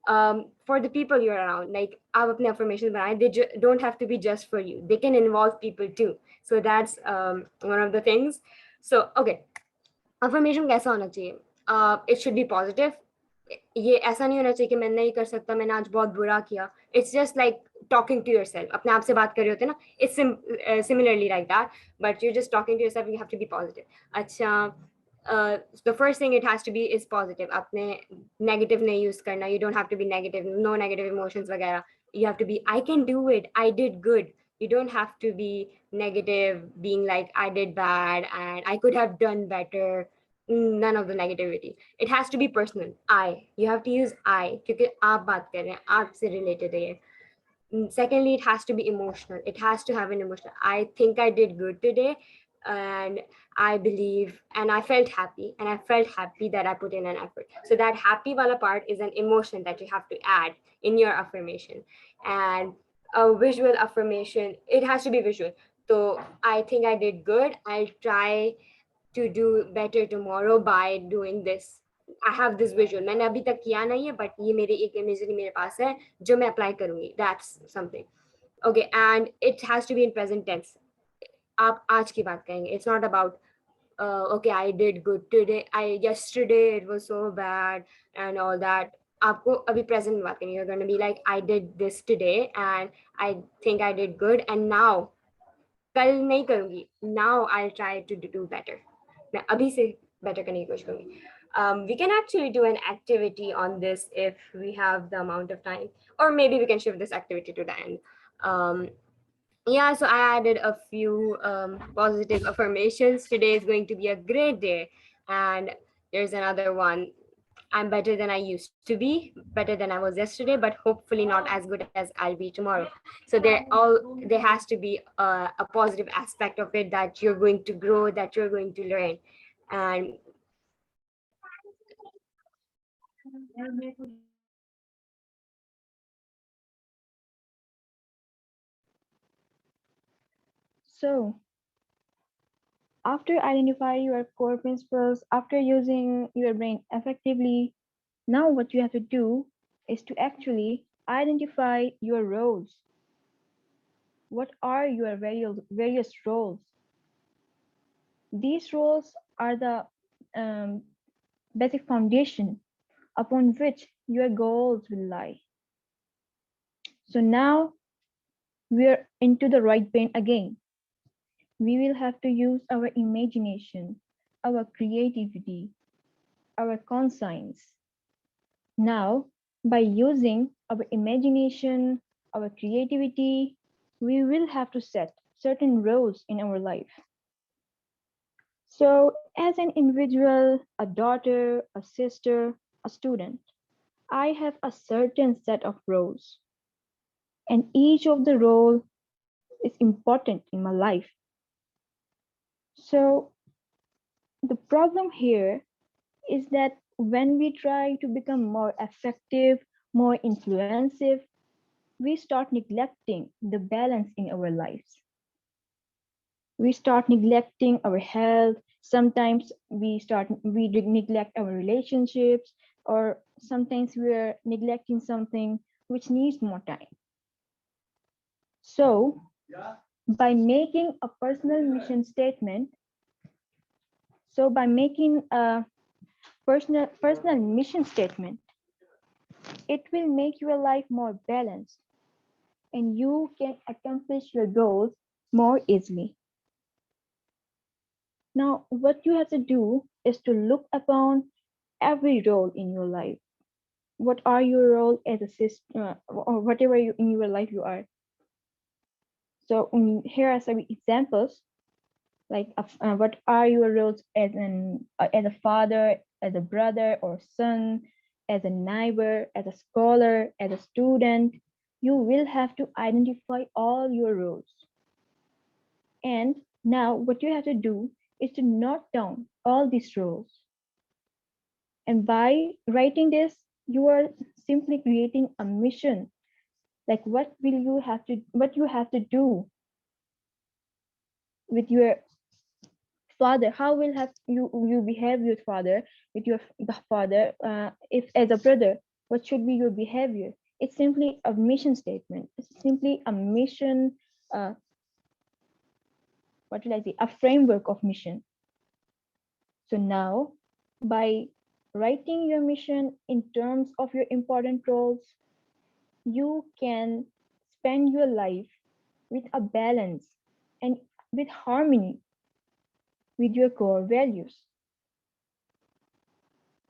for the people you're around. Like aap apne affirmations banaye, they don't have to be just for you. They can involve people too. So that's one of the things. So okay, affirmation kaisa hona chahiye? It should be positive. ये ऐसा नहीं होना चाहिए कि मैं नहीं कर सकता, मैंने आज बहुत बुरा किया. It's just like talking to yourself. अपने आप से बात कर रहे होते हैं ना, it's similarly like that, but you're just talking to yourself and you have to be positive. अच्छा, the first thing it has to be is positive. आपने negative नहीं use करना. You don't have to be negative. No negative emotions वगैरह. You have to be, I can do it. I did good. You don't have to be negative, being like I did bad and I could have done better. None of the negativity. It has to be personal. I. You have to use I क्योंकि आप बात कर रहे हैं, आपसे related है ये. Secondly, it has to be emotional. It has to have an emotion. I think I did good today, and I believe, and I felt happy, and I felt happy that I put in an effort. So that happy wala part is an emotion that you have to add in your affirmation. And a visual affirmation, it has to be visual. So I think I did good. I'll try to do better tomorrow by doing this. I have this visual. मैंने अभी तक किया नहीं है, but ये मेरे एक imagery मेरे पास है जो मैं apply करूँगी. That's something. Okay, and it has to be in present tense. आप आज की बात करेंगे. It's not about okay, I did good today. Yesterday it was so bad and all that. आपको अभी present में बात करनी है. You're going to be like, I did this today and I think I did good, and now कल नहीं करूँगी. Now I'll try to do better. मैं अभी से better करने की कोशिश करूँगी. We can actually do an activity on this if we have the amount of time, or maybe we can shift this activity to the end. Yeah, so I added a few positive affirmations. Today is going to be a great day. And there's another one. I'm better than I used to be, better than I was yesterday, but hopefully not as good as I'll be tomorrow. So there has to be a positive aspect of it, that you're going to grow, that you're going to learn. And So, after identifying your core principles, after using your brain effectively, now what you have to do is to actually identify your roles. What are your various roles? These roles are the basic foundation upon which your goals will lie. So now we're into the right brain again. We will have to use our imagination, our creativity, our conscience. Now, by using our imagination, our creativity, we will have to set certain roles in our life. So, as an individual, a daughter, a sister, a student, I have a certain set of roles, and each of the role is important in my life. So, the problem here is that when we try to become more effective, more influensive, we start neglecting the balance in our lives. We start neglecting our health. Sometimes we neglect our relationships, or sometimes we're neglecting something which needs more time. So, by making a personal mission statement, by making a personal mission statement, it will make your life more balanced, and you can accomplish your goals more easily. Now, what you have to do is to look upon every role in your life. What are your role as a sister, or whatever in your life you are? So here are some examples. Like what are your roles as a father, as a brother or son, as a neighbor, as a scholar, as a student? You will have to identify all your roles. And now what you have to do is to note down all these roles. And by writing this, you are simply creating a mission. Like what you have to do with your father. How will have you behave with father, with your the father? If as a brother, what should be your behavior? It's simply a mission statement. It's simply a mission. What will I say? A framework of mission. So now, by writing your mission in terms of your important roles, you can spend your life with a balance and with harmony with your core values.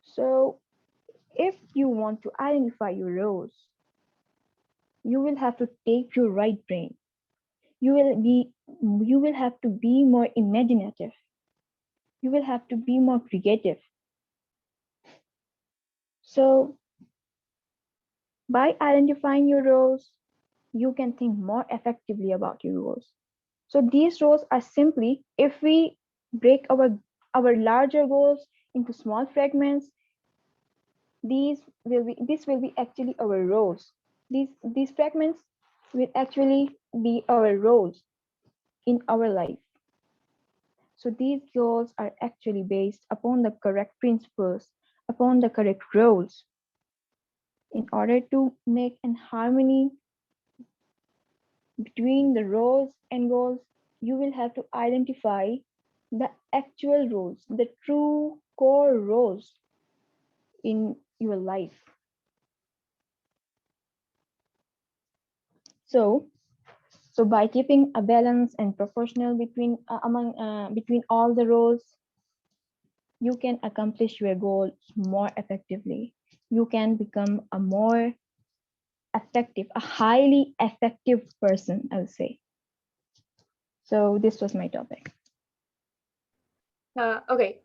So, if you want to identify your roles, you will have to take your right brain. You will have to be more imaginative. You will have to be more creative. So, by identifying your roles, you can think more effectively about your roles. So these roles are simply, if we break our larger goals into small fragments, this will be actually our roles. These fragments will actually be our roles in our life. So these goals are actually based upon the correct principles, upon the correct roles. In order to make an harmony between the roles and goals, you will have to identify the actual roles, the true core roles in your life. So, so by keeping a balance and proportional between all the roles, you can accomplish your goals more effectively. You can become a more effective, a highly effective person, I would say. So this was my topic. Okay.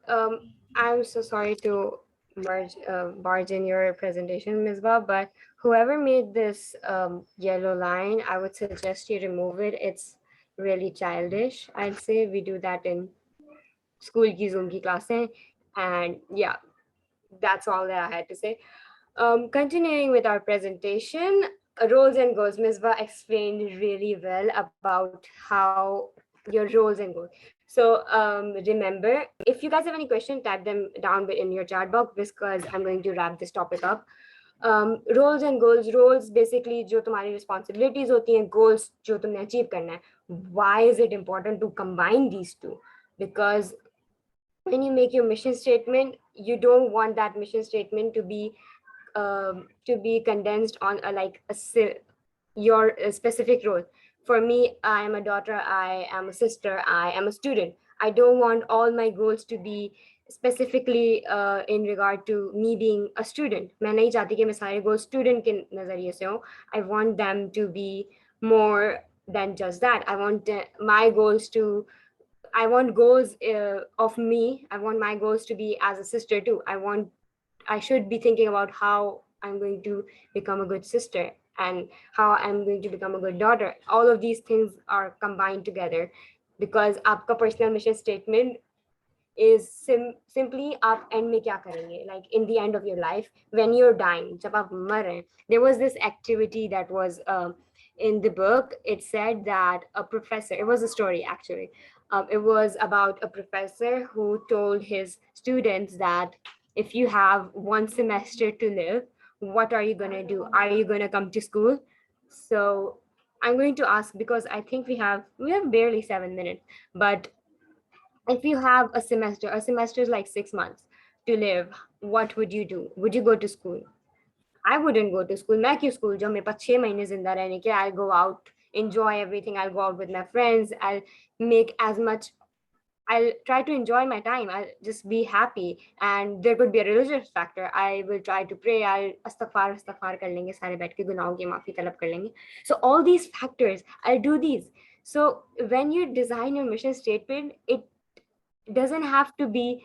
I'm so sorry to barge in your presentation, Misbah, but whoever made this yellow line, I would suggest you remove it. It's really childish. I'd say we do that in school ki Zoom ki classe. And yeah, that's all that I had to say. Continuing with our presentation, roles and goals. Misbah explained really well about how your roles and goals. So remember, if you guys have any questions, type them down in your chat box because I'm going to wrap this topic up. Roles and goals. Roles basically जो तुम्हारी responsibilities होती हैं, goals जो तुमने achieve करना है. Why is it important to combine these two? Because when you make your mission statement, you don't want that mission statement to be condensed on your specific role. For me, I am a daughter, I am a sister, I am a student. I don't want all my goals to be specifically in regard to me being a student. मैं नहीं चाहती कि मैं सारे goals student के नज़रिए से हों. I want them to be more than just that. I want my goals to I want goals of me. I want my goals to be as a sister too. I should be thinking about how I'm going to become a good sister and how I'm going to become a good daughter. All of these things are combined together because आपका personal mission statement is simply आप end में क्या करेंगे, like in the end of your life when you're dying, जब आप मर रहे हैं. There was this activity that was in the book. It said that a professor, it was a story actually, it was about a professor who told his students that if you have one semester to live, what are you going to do? Are you going to come to school? So I'm going to ask, because I think we have barely 7 minutes, but if you have a semester is like 6 months to live, what would you do? Would you go to school? I wouldn't go to school. मैं क्यों school जाऊँ? मेरे पास 6 महीने जिंदा रहने के. I'll go out, enjoy everything. I'll go out with my friends. I'll try to enjoy my time. I'll just be happy. And there could be a religious factor. I will try to pray. I'll astaghfar कर लेंगे सारे बैठ के गुनाहों की माफी तलब कर लेंगे. So all these factors, I'll do these. So when you design your mission statement, it doesn't have to be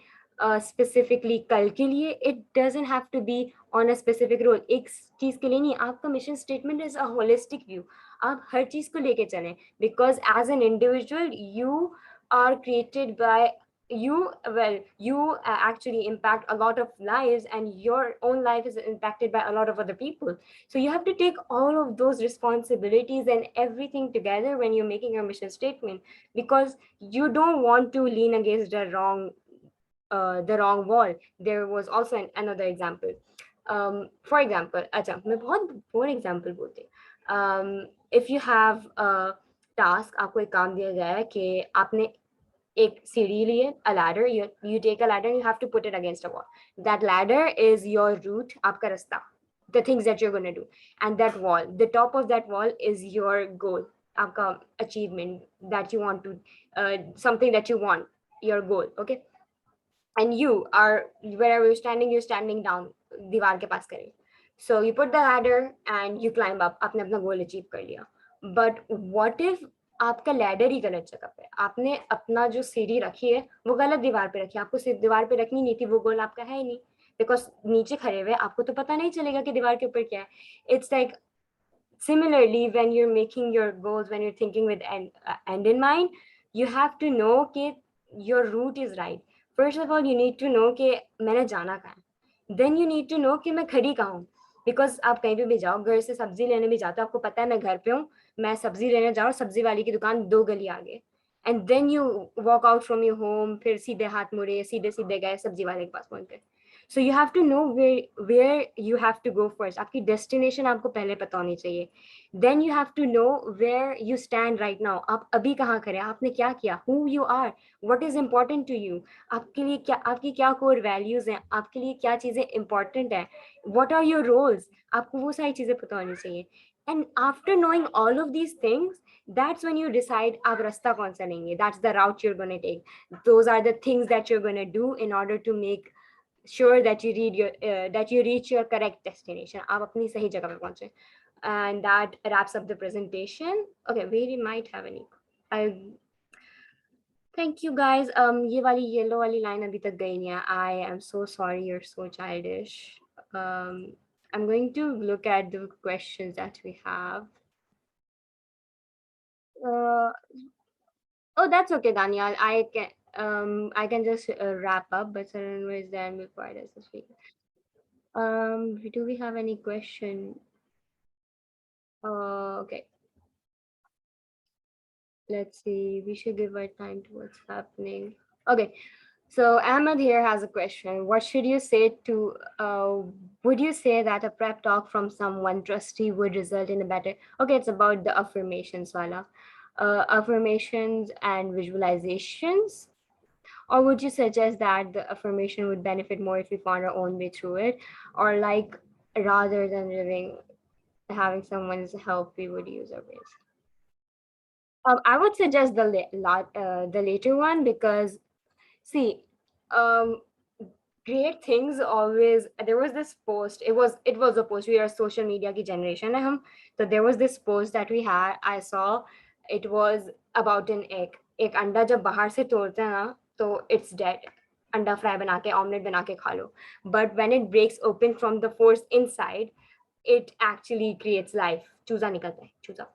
specifically कल के लिए. It doesn't have to be on a specific role. एक चीज के लिए नहीं. आपका mission statement is a holistic view. आप हर चीज को लेके चलें, because as an individual you are created by you actually impact a lot of lives, and your own life is impacted by a lot of other people. So you have to take all of those responsibilities and everything together when you're making your mission statement, because you don't want to lean against the wrong wall. There was also another example. For example, अच्छा मैं बहुत boring example बोलती हूँ. If you have a task, आपको एक काम दिया गया है कि आपने एक सीढ़ी लिए, a ladder, you take a ladder and you have to put it against a wall. That ladder is your route, आपका रास्ता. the things that you're going to do, and that wall, the top of that wall is your goal, aapka achievement that you want to, something that you want, your goal. Okay, and you are, wherever you're standing down दीवार के पास करीब. So you put the ladder and you climb up, आपने अपना goal achieve कर लिया. But what if आपका ladder ही गलत जगह पे, आपने अपना जो सीढ़ी रखी है वो गलत दीवार पे रखी है, आपको सिर्फ दीवार पे रखनी नहीं थी, वो गोल आपका है ही नहीं, बिकॉज नीचे खड़े हुए आपको तो पता नहीं चलेगा कि दीवार के ऊपर क्या है. It's like similarly when you're making your goals, when you're thinking with end in mind, you have to know कि your route is right. First of all, you need to know कि मैंने जाना कहाँ है. Then you need to know कि मैं खड़ी कहाँ हूँ. बिकॉज आप कहीं पे भी जाओ, घर से सब्जी लेने भी जाते हो, आपको पता है मैं घर पे हूँ, मैं सब्जी लेने जाऊँ, सब्जी वाली की दुकान 2 गली आगे, and then you walk out from your home, फिर सीधे हाथ मुड़े, सीधे सीधे गए सब्जी वाले के पास पहुंच गए. So you have to know where you have to go first. आपकी डेस्टिनेशन आपको पहले पता होनी चाहिए. Then you have to know where you stand right now. आप अभी कहाँ खड़े हैं, आपने क्या किया, who you are, what is important to you, आपके लिए क्या, आपकी क्या core values हैं, आपके लिए क्या चीजें important हैं, what are your roles, आपको वो सारी चीजें पता होनी चाहिए. And after knowing all of these things, that's when you decide आप रास्ता कौन सा लेंगे. That's the route you're going to take. Those are the things that you're going to do in order to make sure that you reach your correct destination. आप अपनी सही जगह पे पहुंचे. And that wraps up the presentation. Okay, we might have any. Thank you guys. ये वाली yellow वाली line अभी तक गई नहीं है. I am so sorry. You're so childish. I'm going to look at the questions that we have. Oh, that's okay, Daniel. I can just wrap up, but Saran is there before I does this week. Do we have any question? Okay. Let's see. We should give our time to what's happening. Okay. So Ahmed here has a question. What should you say to, would you say that a prep talk from someone trusty would result in a better, okay, it's about the affirmations, Wala. Affirmations and visualizations. Or would you suggest that the affirmation would benefit more if we found our own way through it? Or like, rather than having someone's help, we would use our ways? I would suggest the later one, because see, great things always, there was this post, it was a post, we are a social media ki generation hai hum, so there was this post that we had, I saw, it was about an egg. एक अंडा जब बाहर से तोड़ते हैं ना तो it's dead. अंडा फ्राई बना के, ऑमलेट बना के खा लो. But when it breaks open from the force inside, it actually creates life. चूजा निकलता है, चूजा.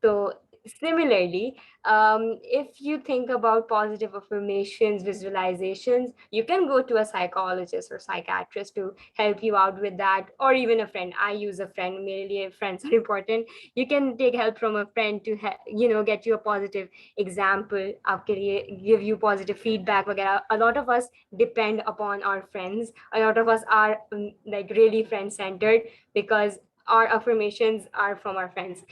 So similarly, if you think about positive affirmations, visualizations, you can go to a psychologist or psychiatrist to help you out with that, or even a friend. I use a friend. Mainly, friends are important. You can take help from a friend to get you a positive example, give you positive feedback. A lot of us depend upon our friends. A lot of us are like really friend-centered because our affirmations are from our friends.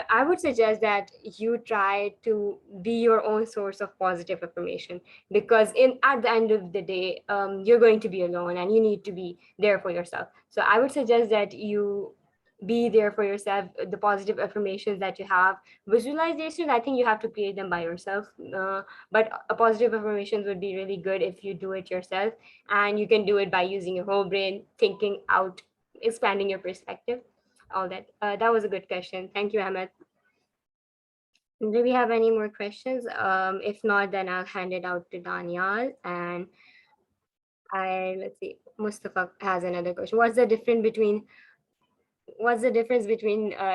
I would suggest that you try to be your own source of positive affirmation, because at the end of the day, you're going to be alone and you need to be there for yourself. So I would suggest that you be there for yourself. The positive affirmations that you have, visualizations, I think you have to create them by yourself. But a positive affirmations would be really good if you do it yourself, and you can do it by using your whole brain, thinking out, expanding your perspective, all that. That was a good question. Thank you, Ahmed. Do we have any more questions? If not, then I'll hand it out to Daniel. And let's see, Mustafa has another question. What's the difference between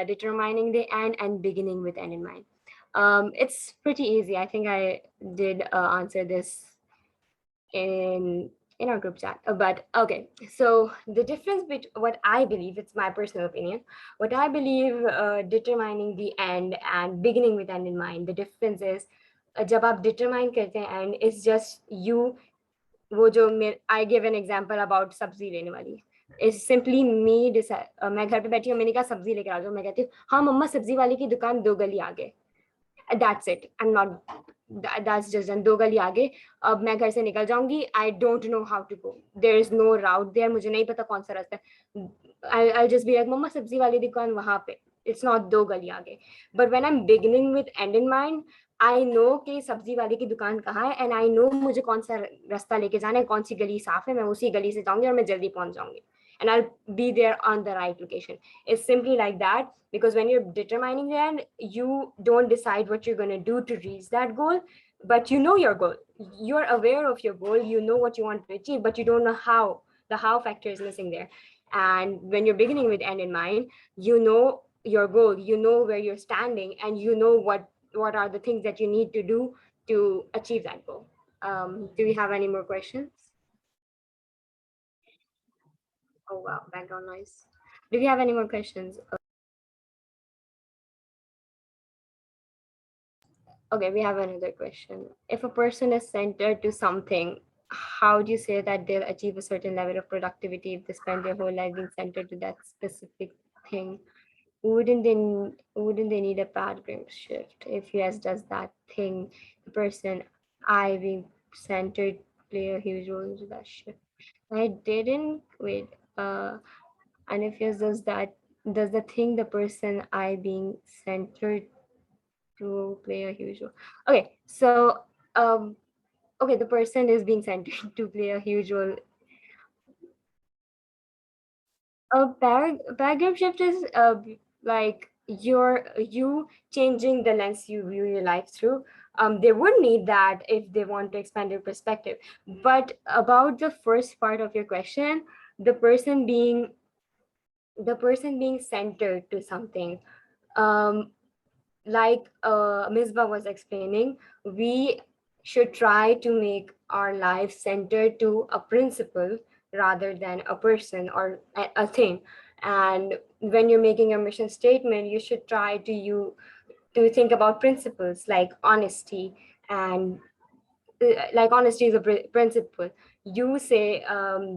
determining the end and beginning with end in mind? It's pretty easy. I think I did answer this in our group chat, but okay. So the difference between what I believe, it's my personal opinion, what I believe determining the end and beginning with end in mind, the difference is जब आप determine करते हैं end, it's just you, वो जो I give an example about सब्जी लेने वाली, is simply me decide, मैं घर पे बैठी हूँ, मैंने कहा सब्जी लेकर आ जाओ, मैं कहती हूँ हाँ मम्मा सब्जी वाली की दुकान 2 गली आगे. That's it. I'm not, that's just done. 2 गली आगे, अब मैं घर से निकल जाऊंगी. I don't know how to go. There is no route there. मुझे नहीं पता कौन सा रास्ता है. I'll just be like, Mama, sabzi wali dukaan wahan pe. It's not do gali aage. But when I'm beginning with end in mind, I know कि सब्जी वाले की दुकान कहाँ है, and I know मुझे कौन सा रास्ता लेके जाना है, कौन सी गली साफ है, मैं उसी गली से जाऊंगी और मैं जल्दी पहुंच जाऊंगी, and I'll be there on the right location. It's simply like that, because when you're determining the end, you don't decide what you're going to do to reach that goal, but you know your goal. You're aware of your goal, you know what you want to achieve, but you don't know how. The how factor is missing there. And when you're beginning with end in mind, you know your goal, you know where you're standing, and you know what are the things that you need to do to achieve that goal. Do we have any more questions? Oh wow, background noise. Do we have any more questions? Okay, we have another question. If a person is centered to something, how do you say that they'll achieve a certain level of productivity if they spend their whole life being centered to that specific thing? Wouldn't they need a paradigm shift? If yes, does that thing, the person I being centered play a huge role into that shift? I didn't wait. And if yes, does the thing, the person I being centered to play a huge role? Okay, so okay, the person is being centered to play a huge role. A paradigm shift is like you changing the lens you view your life through. They would need that if they want to expand their perspective. But about the first part of your question, the person being centered to something, um, like Misbah was explaining, we should try to make our life centered to a principle rather than a person or a thing. And when you're making a mission statement, you should try to think about principles like honesty, and like honesty is a principle. You say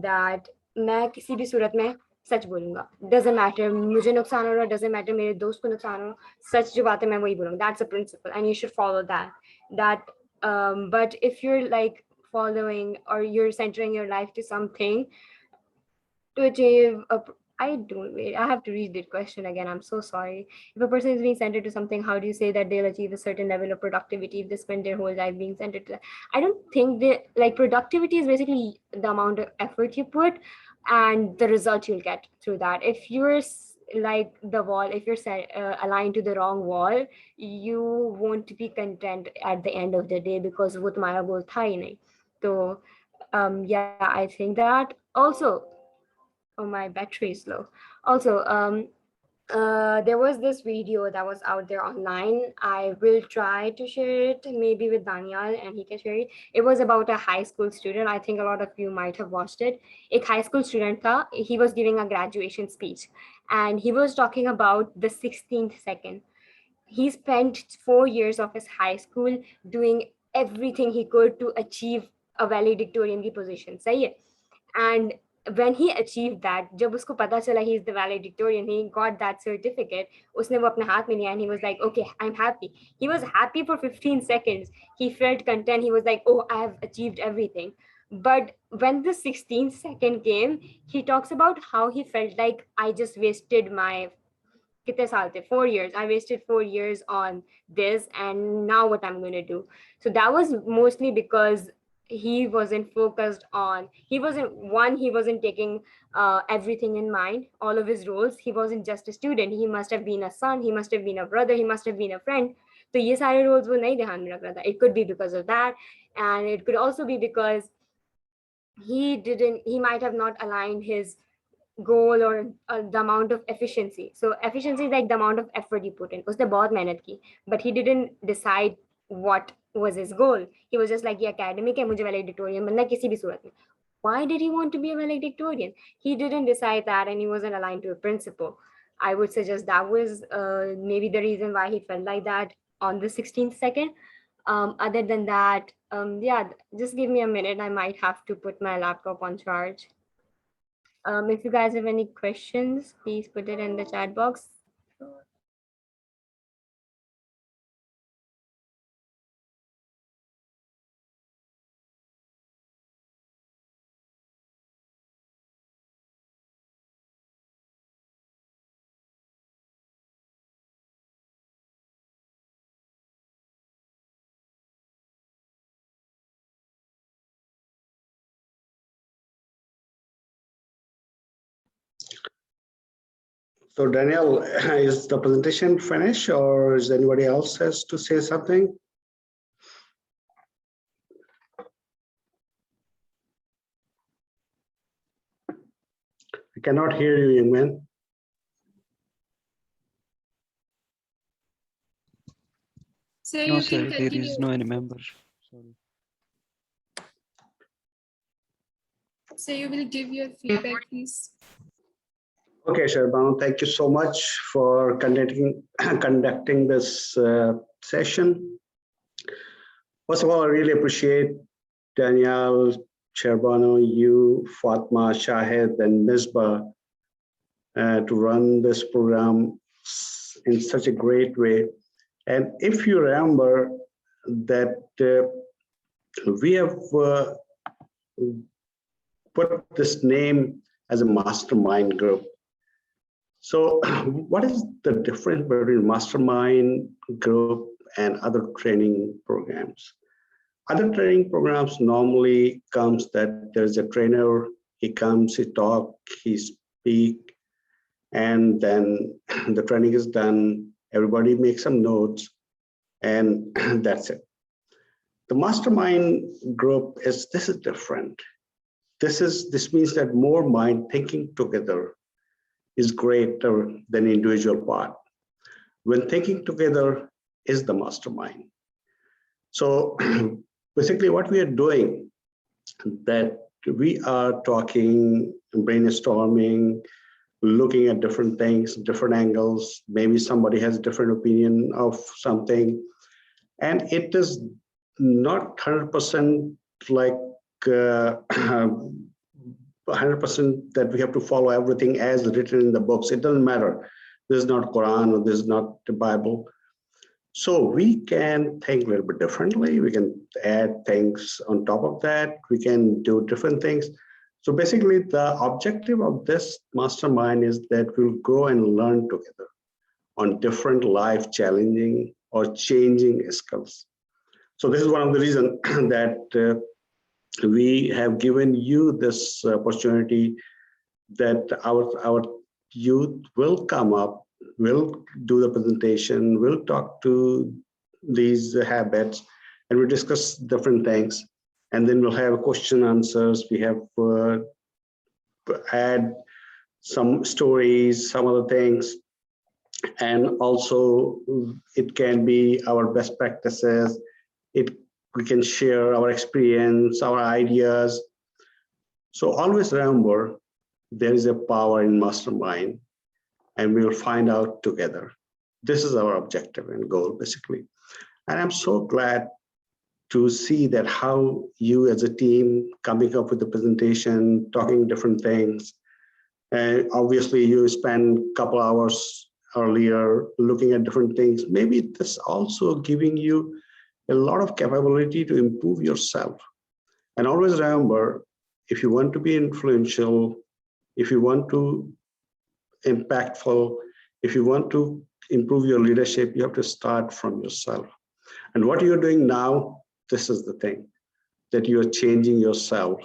that मैं किसी भी सूरत में सच बोलूंगा, doesn't matter मुझे नुकसान हो रहा, doesn't matter मेरे दोस्त को नुकसान हो रहा, सच जो बात है मैं वही बोलूंगा. That's a principle and you should follow that. But if you're like following or you're centering your life to something to achieve a I don't wait. I have to read the question again. I'm so sorry. If a person is being centered to something, how do you say that they'll achieve a certain level of productivity if they spend their whole life being centered to that? I don't think that like productivity is basically the amount of effort you put and the result you'll get through that. If you're like the wall, if you're aligned to the wrong wall, you won't be content at the end of the day because wo tumhara goal tha hi nahi. So yeah, I think that also. Oh, my battery is low. Also, there was this video that was out there online. I will try to share it maybe with Daniel and he can share it. It was about a high school student. I think a lot of you might have watched it. A high school student tha, he was giving a graduation speech and he was talking about the 16th second. He spent 4 years of his high school doing everything he could to achieve a valedictorian की position. सही है? And when he achieved that, जब उसको पता चला he is the valedictorian, he got that certificate, उसने वो अपने हाथ में लिया and he was like, okay, I'm happy. He was happy for 15 seconds. He felt content. He was like, oh, I have achieved everything. But when the 16th second came, he talks about how he felt like I just wasted my कितने साल थे 4 years. I wasted 4 years on this and now what I'm going to do. So that was mostly because he wasn't focused on, he wasn't taking everything in mind, all of his roles. He wasn't just a student, he must have been a son, he must have been a brother, he must have been a friend. So ये सारे roles वो नहीं ध्यान में रख रहा था. It could be because of that, and it could also be because he might have not aligned his goal or the amount of efficiency. So efficiency is like the amount of effort you put in. उसने बहुत मेहनत की, but he didn't decide what was his goal. He was just like ये academic है, मुझे valedictorian बनना है किसी भी सूरत में. Why did he want to be a valedictorian? He didn't decide that, and he wasn't aligned to a principle. I would suggest that was maybe the reason why he felt like that on the 16th second. Other than that, yeah, just give me a minute. I might have to put my laptop on charge. If you guys have any questions, please put it in the chat box. So Daniel, is the presentation finished or is anybody else has to say something? I cannot hear you, young man. So No, you sir, can there continue. is no any member. Sorry. So you will give your feedback, please. Okay, Sharbanu, thank you so much for conducting this session. First of all, I really appreciate Danielle, Sharbanu, you, Fatma, Shahid, and Misbah to run this program in such a great way. And if you remember that we have put this name as a mastermind group. So what is the difference between mastermind group and other training programs? Other training programs normally comes that there's a trainer, he comes, he talk, he speak, and then the training is done, everybody makes some notes, and that's it. The mastermind group this is different. This means that more mind thinking together is greater than individual part. When thinking together is the mastermind. So basically what we are doing, that we are talking, brainstorming, looking at different things, different angles, maybe somebody has a different opinion of something, and it is not 100% like 100% that we have to follow everything as written in the books. It doesn't matter. This is not Quran or this is not the Bible. So we can think a little bit differently. We can add things on top of that. We can do different things. So basically the objective of this mastermind is that we'll grow and learn together on different life challenging or changing skills. So this is one of the reasons that we have given you this opportunity that our youth will come up, will do the presentation, will talk to these habits, and we discuss different things. And then we'll have question answers. We have add some stories, some other things. And also it can be our best practices. We can share our experience, our ideas. So always remember, there is a power in mastermind, and we will find out together. This is our objective and goal, basically. And I'm so glad to see that how you as a team coming up with the presentation, talking different things. And obviously you spend a couple hours earlier looking at different things. Maybe this also giving you a lot of capability to improve yourself. And always remember, if you want to be influential, if you want to impactful, if you want to improve your leadership, you have to start from yourself. And what you're doing now, this is the thing, that you're changing yourself.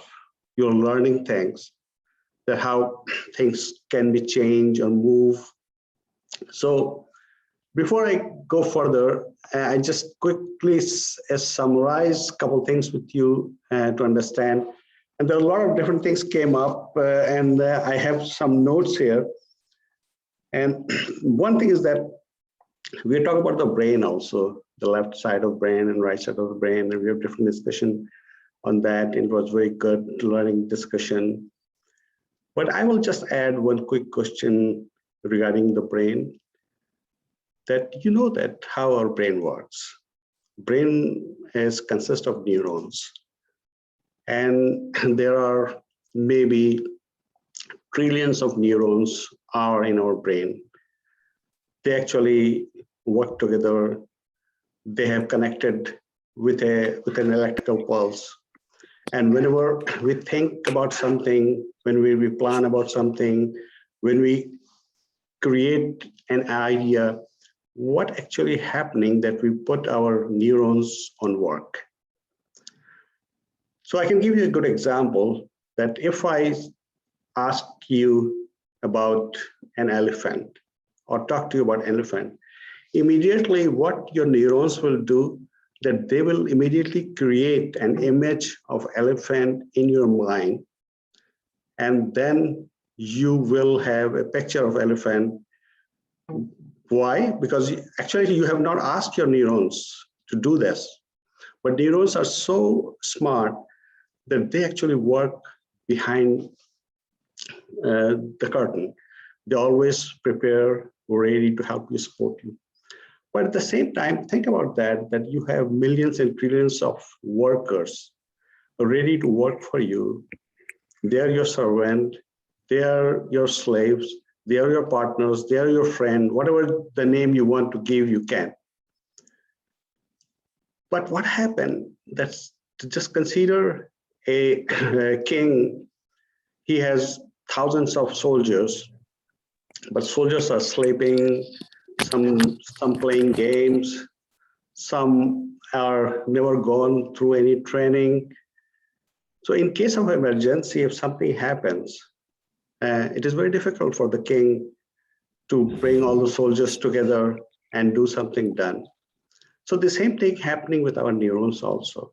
You're learning things, that how things can be changed or move. So before I go further, I just quickly summarize a couple things with you to understand. And there are a lot of different things came up, and I have some notes here. And one thing is that we talk about the brain also, the left side of brain and right side of the brain, and we have different discussion on that. It was very good learning discussion. But I will just add one quick question regarding the brain. That you know that how our brain works. Brain consists of neurons, and there are maybe trillions of neurons are in our brain. They actually work together. They have connected with an electrical pulse. And whenever we think about something, when we plan about something, when we create an idea, what actually happening that we put our neurons on work. So I can give you a good example that if I ask you about an elephant, or talk to you about elephant, immediately what your neurons will do, that they will immediately create an image of elephant in your mind. And then you will have a picture of elephant. Why? Because actually you have not asked your neurons to do this, but neurons are so smart that they actually work behind the curtain. They always prepare, ready to help you, support you. But at the same time, think about that you have millions and trillions of workers ready to work for you. They are your servant, they are your slaves, they are your partners, they are your friend, whatever the name you want to give, you can. But what happened? That's to just consider a king. He has thousands of soldiers, but soldiers are sleeping, some playing games, some are never gone through any training. So in case of emergency, if something happens, it is very difficult for the king to bring all the soldiers together and do something done. So the same thing happening with our neurons also.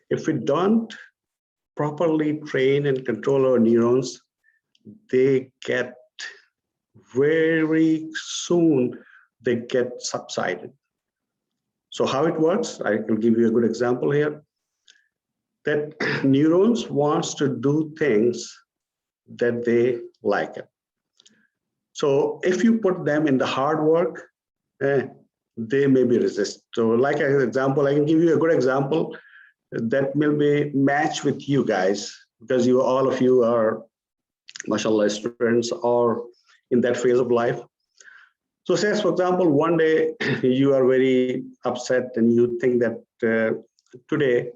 If we don't properly train and control our neurons, they get very soon, they get subsided. So how it works, I will give you a good example here. That neurons wants to do things that they like it. So if you put them in the hard work, they may be resist. So like an example, I can give you a good example that will be matched with you guys, because you all of you are, mashallah, students or in that phase of life. So say, for example, one day you are very upset and you think that today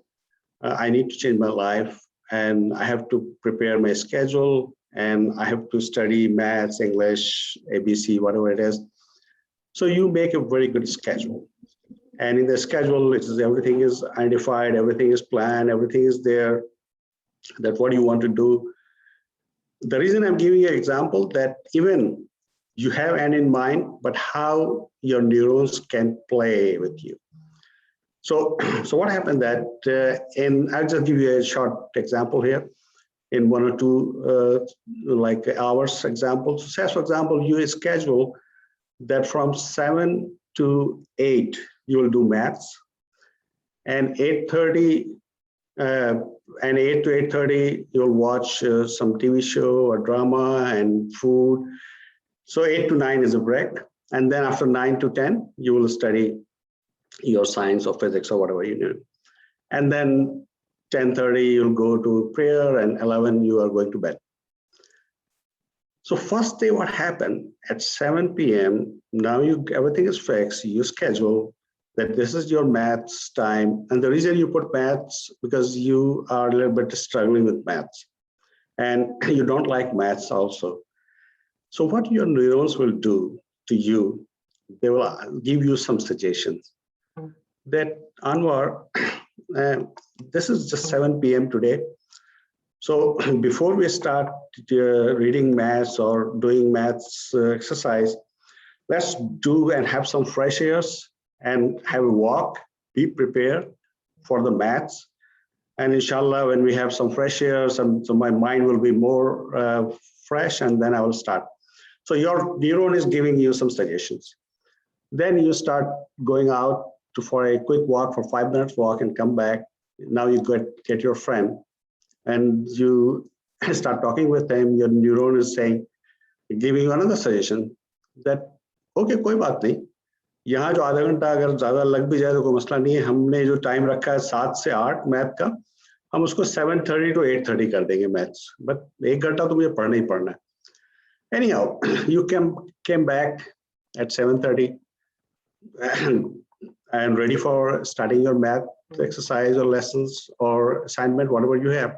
I need to change my life and I have to prepare my schedule and I have to study maths, English, ABC, whatever it is. So you make a very good schedule. And in the schedule, everything is identified, everything is planned, everything is there, that what you want to do. The reason I'm giving you an example that even you have an in mind, but how your neurons can play with you. So what happened that, I'll just give you a short example here in 1 or 2 like hours examples. Say, for example, you schedule that from 7 to 8, you will do maths, and 8:30 and 8 to 8:30, you'll watch some TV show or drama and food. So 8 to 9 is a break. And then after 9 to 10, you will study your science or physics or whatever you do. And then 10:30, you'll go to prayer, and 11, you are going to bed. So first day, what happened at 7 p.m., now everything is fixed, you schedule that this is your maths time. And the reason you put maths, because you are a little bit struggling with maths and you don't like maths also. So what your neurons will do to you, they will give you some suggestions that, Anwar, this is just 7 p.m. today. So before we start reading maths or doing maths exercise, let's do and have some fresh airs and have a walk, be prepared for the maths. And inshallah, when we have some fresh airs, so my mind will be more fresh, and then I will start. So your neuron is giving you some suggestions. Then you start going out for a quick walk, for 5 minutes walk, and come back. Now you get your friend and you start talking with them. Your neuron is saying, giving you another suggestion that, okay, कोई बात नहीं, यहाँ जो आधा घंटा अगर ज्यादा लग भी जाए तो कोई मसला नहीं है, हमने जो टाइम रखा है 7 से 8 मैथ का, हम उसको 7:30 to 8:30 कर देंगे मैथ्स, बट 1 घंटा तो मुझे पढ़ना ही पढ़ना है. Anyhow, you came back at 7:30 and ready for starting your math exercise or lessons or assignment, whatever you have.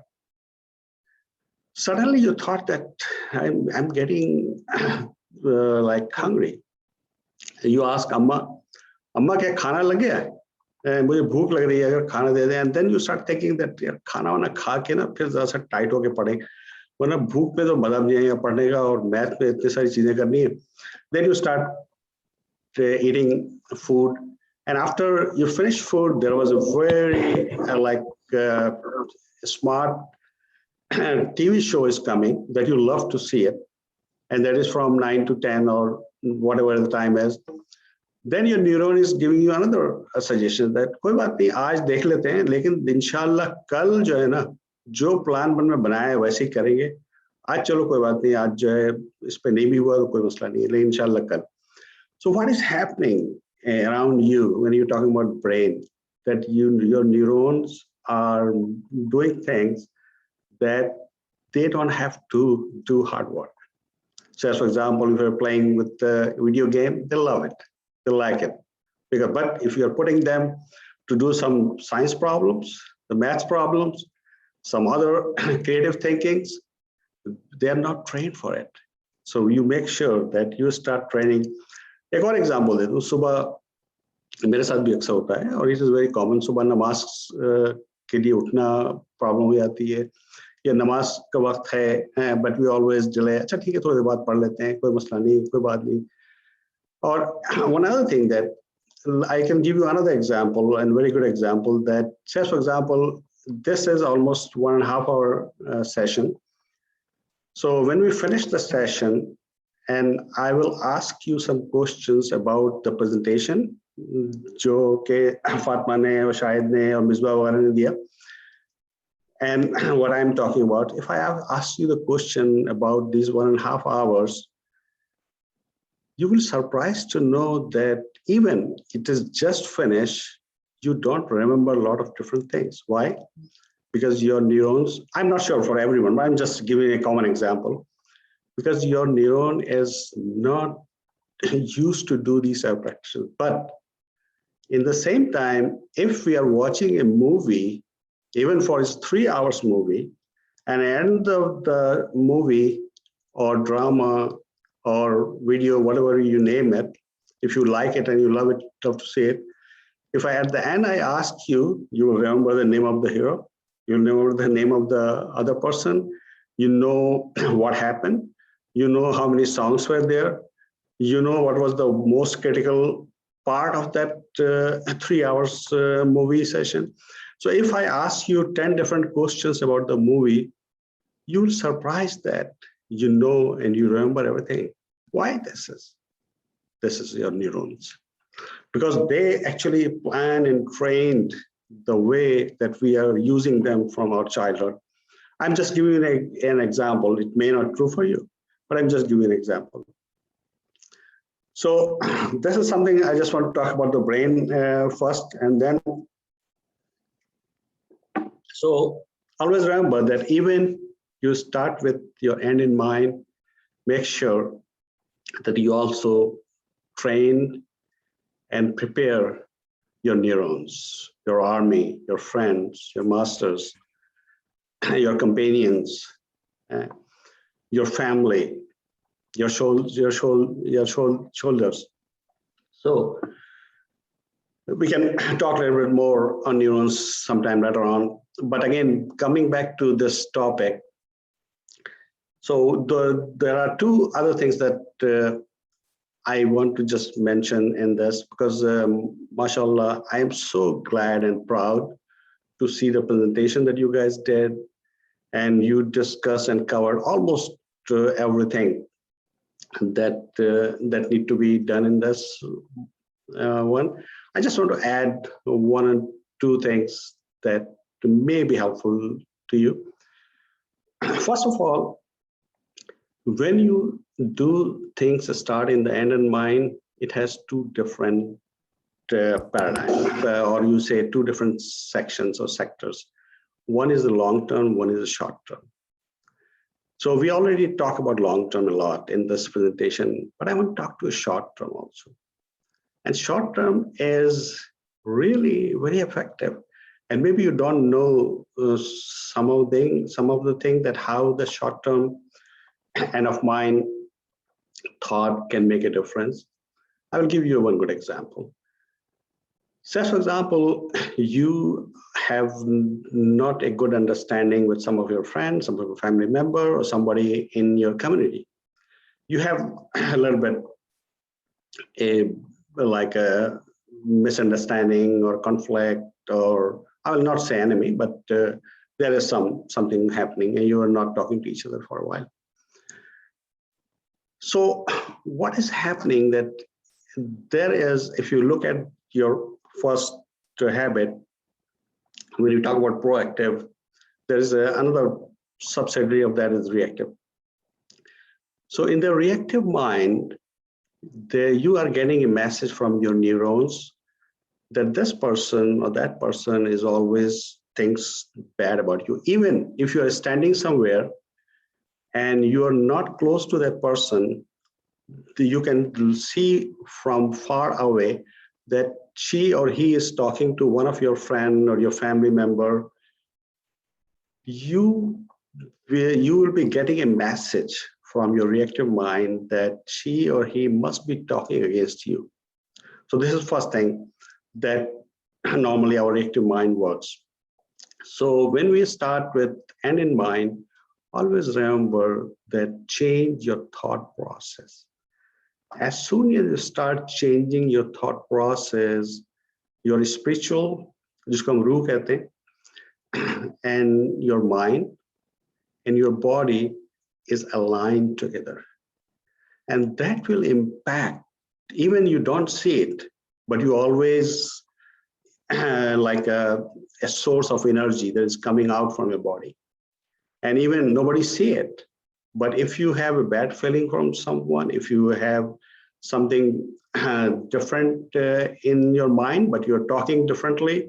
Suddenly you thought that I'm getting like hungry. You ask Amma क्या खाना लग गया है? मुझे भूख लग रही है, अगर खाना दे दें. And then you start thinking that यार खाना वाना खा के ना फिर जरा सा टाइट होके पड़े. वरना भूख में तो मजा नहीं आएगा पढ़ने का और मैथ में इतनी सारी चीजें करनी है. Then you start eating food, and after you finish food, there was a very smart TV show is coming that you love to see it, and that is from 9 to 10 or whatever the time is. Then your neuron is giving you another suggestion that कोई बात नहीं आज देख लेते हैं लेकिन इंशाल्लाह कल जो है ना जो प्लान में बनाया है वैसे ही करेंगे. आज चलो कोई बात नहीं आज जो है इस पे नहीं भी हुआ तो कोई मसला नहीं है लेकिन इंशाल्लाह कल. So what is happening around you when you're talking about brain, that your neurons are doing things that they don't have to do hard work. So as for example, if you're playing with the video game, they love it, they like it. But if you're putting them to do some science problems, the maths problems, some other creative thinkings, they're not trained for it. So you make sure that you start training. एक और example दे दूं, सुबह मेरे साथ भी अक्सर होता है और इट इज वेरी कॉमन. सुबह नमाज के लिए उठना प्रॉब्लम हो जाती है या नमाज का वक्त है बट वी ऑलवेज डिले. अच्छा ठीक है थोड़ी देर बाद पढ़ लेते हैं कोई मसला नहीं कोई बात नहीं. और one other thing that I can give you another example and very good example that says for example this is almost 1.5 hour session. So when we finish the session, and I will ask you some questions about the presentation जो के फातिमा ने और शाहिद ने और मिसबा वगैरह ने दिया. And what I'm talking about, if I have asked you the question about these 1.5 hours, you will be surprised to know that even it is just finished, you don't remember a lot of different things. Why? Because your neurons, I'm not sure for everyone, but I'm just giving a common example. Because your neuron is not used to do these practices. But in the same time, if we are watching a movie, even for its 3 hours movie, and at the end of the movie or drama or video, whatever you name it, if you like it and you love it, love to see it, if at the end I ask you, you will remember the name of the hero, you'll remember the name of the other person, you know what happened, you know how many songs were there, you know what was the most critical part of that 3 hours movie session. So if I ask you 10 different questions about the movie, you will surprise that you know and you remember everything. Why this is? This is your neurons. Because they actually plan and trained the way that we are using them from our childhood. I'm just giving you an example. It may not be true for you, but I'm just giving an example. So this is something I just want to talk about the brain first, and then. So always remember that even you start with your end in mind, make sure that you also train and prepare your neurons, your army, your friends, your masters, your companions, your family, your shoulders. So we can talk a little bit more on neurons sometime later on. But again, coming back to this topic, so there are two other things that I want to just mention in this, because mashallah, I am so glad and proud to see the presentation that you guys did, and you discussed and covered almost everything that need to be done in this one. I just want to add one or two things that may be helpful to you. First of all, when you do things start in the end in mind, it has two different paradigms, or you say two different sections or sectors. One is the long term, one is the short term. So we already talk about long term a lot in this presentation, but I want to talk to a short term also. And short term is really very effective. And maybe you don't know some of the things that how the short term end of mind thought can make a difference. I will give you one good example. Say, for example, you have not a good understanding with some of your friends, some of your family member, or somebody in your community. You have a little bit like a misunderstanding or conflict, or I will not say enemy, but there is something happening and you are not talking to each other for a while. So what is happening that there is, if you look at your first habit, when you talk about proactive, there is another subsidiary of that is reactive. So in the reactive mind, you are getting a message from your neurons that this person or that person is always thinks bad about you. Even if you are standing somewhere and you are not close to that person, you can see from far away that she or he is talking to one of your friend or your family member. You will be getting a message from your reactive mind that she or he must be talking against you. So this is first thing that normally our reactive mind works. So when we start with end in mind, always remember that change your thought process. As soon as you start changing your thought process, your spiritual, जिसको हम रूह कहते हैं, and your mind and your body is aligned together. And that will impact, even you don't see it, but you always like a source of energy that is coming out from your body. And even nobody see it. But if you have a bad feeling from someone, if you have something different in your mind, but you're talking differently,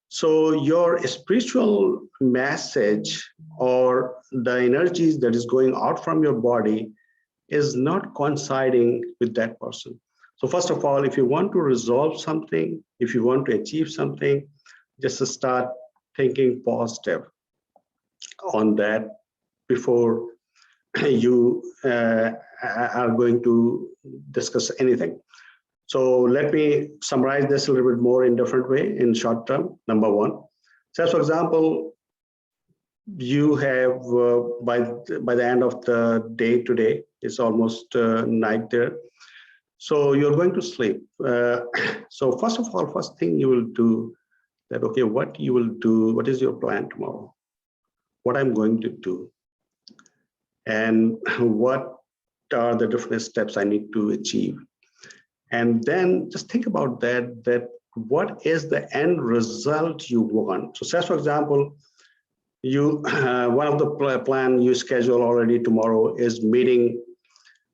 so your spiritual message or the energies that is going out from your body is not coinciding with that person. So first of all, if you want to resolve something, if you want to achieve something, just start thinking positive on that before you are going to discuss anything. So let me summarize this a little bit more in different way in short term. Number one, so for example, you have by the end of the day today, it's almost night there. So you're going to sleep. So first of all, first thing you will do that, okay, what you will do, what is your plan tomorrow? What I'm going to do? And what are the different steps I need to achieve? And then just think about that what is the end result you want? So say, for example, you one of the plan you schedule already tomorrow is meeting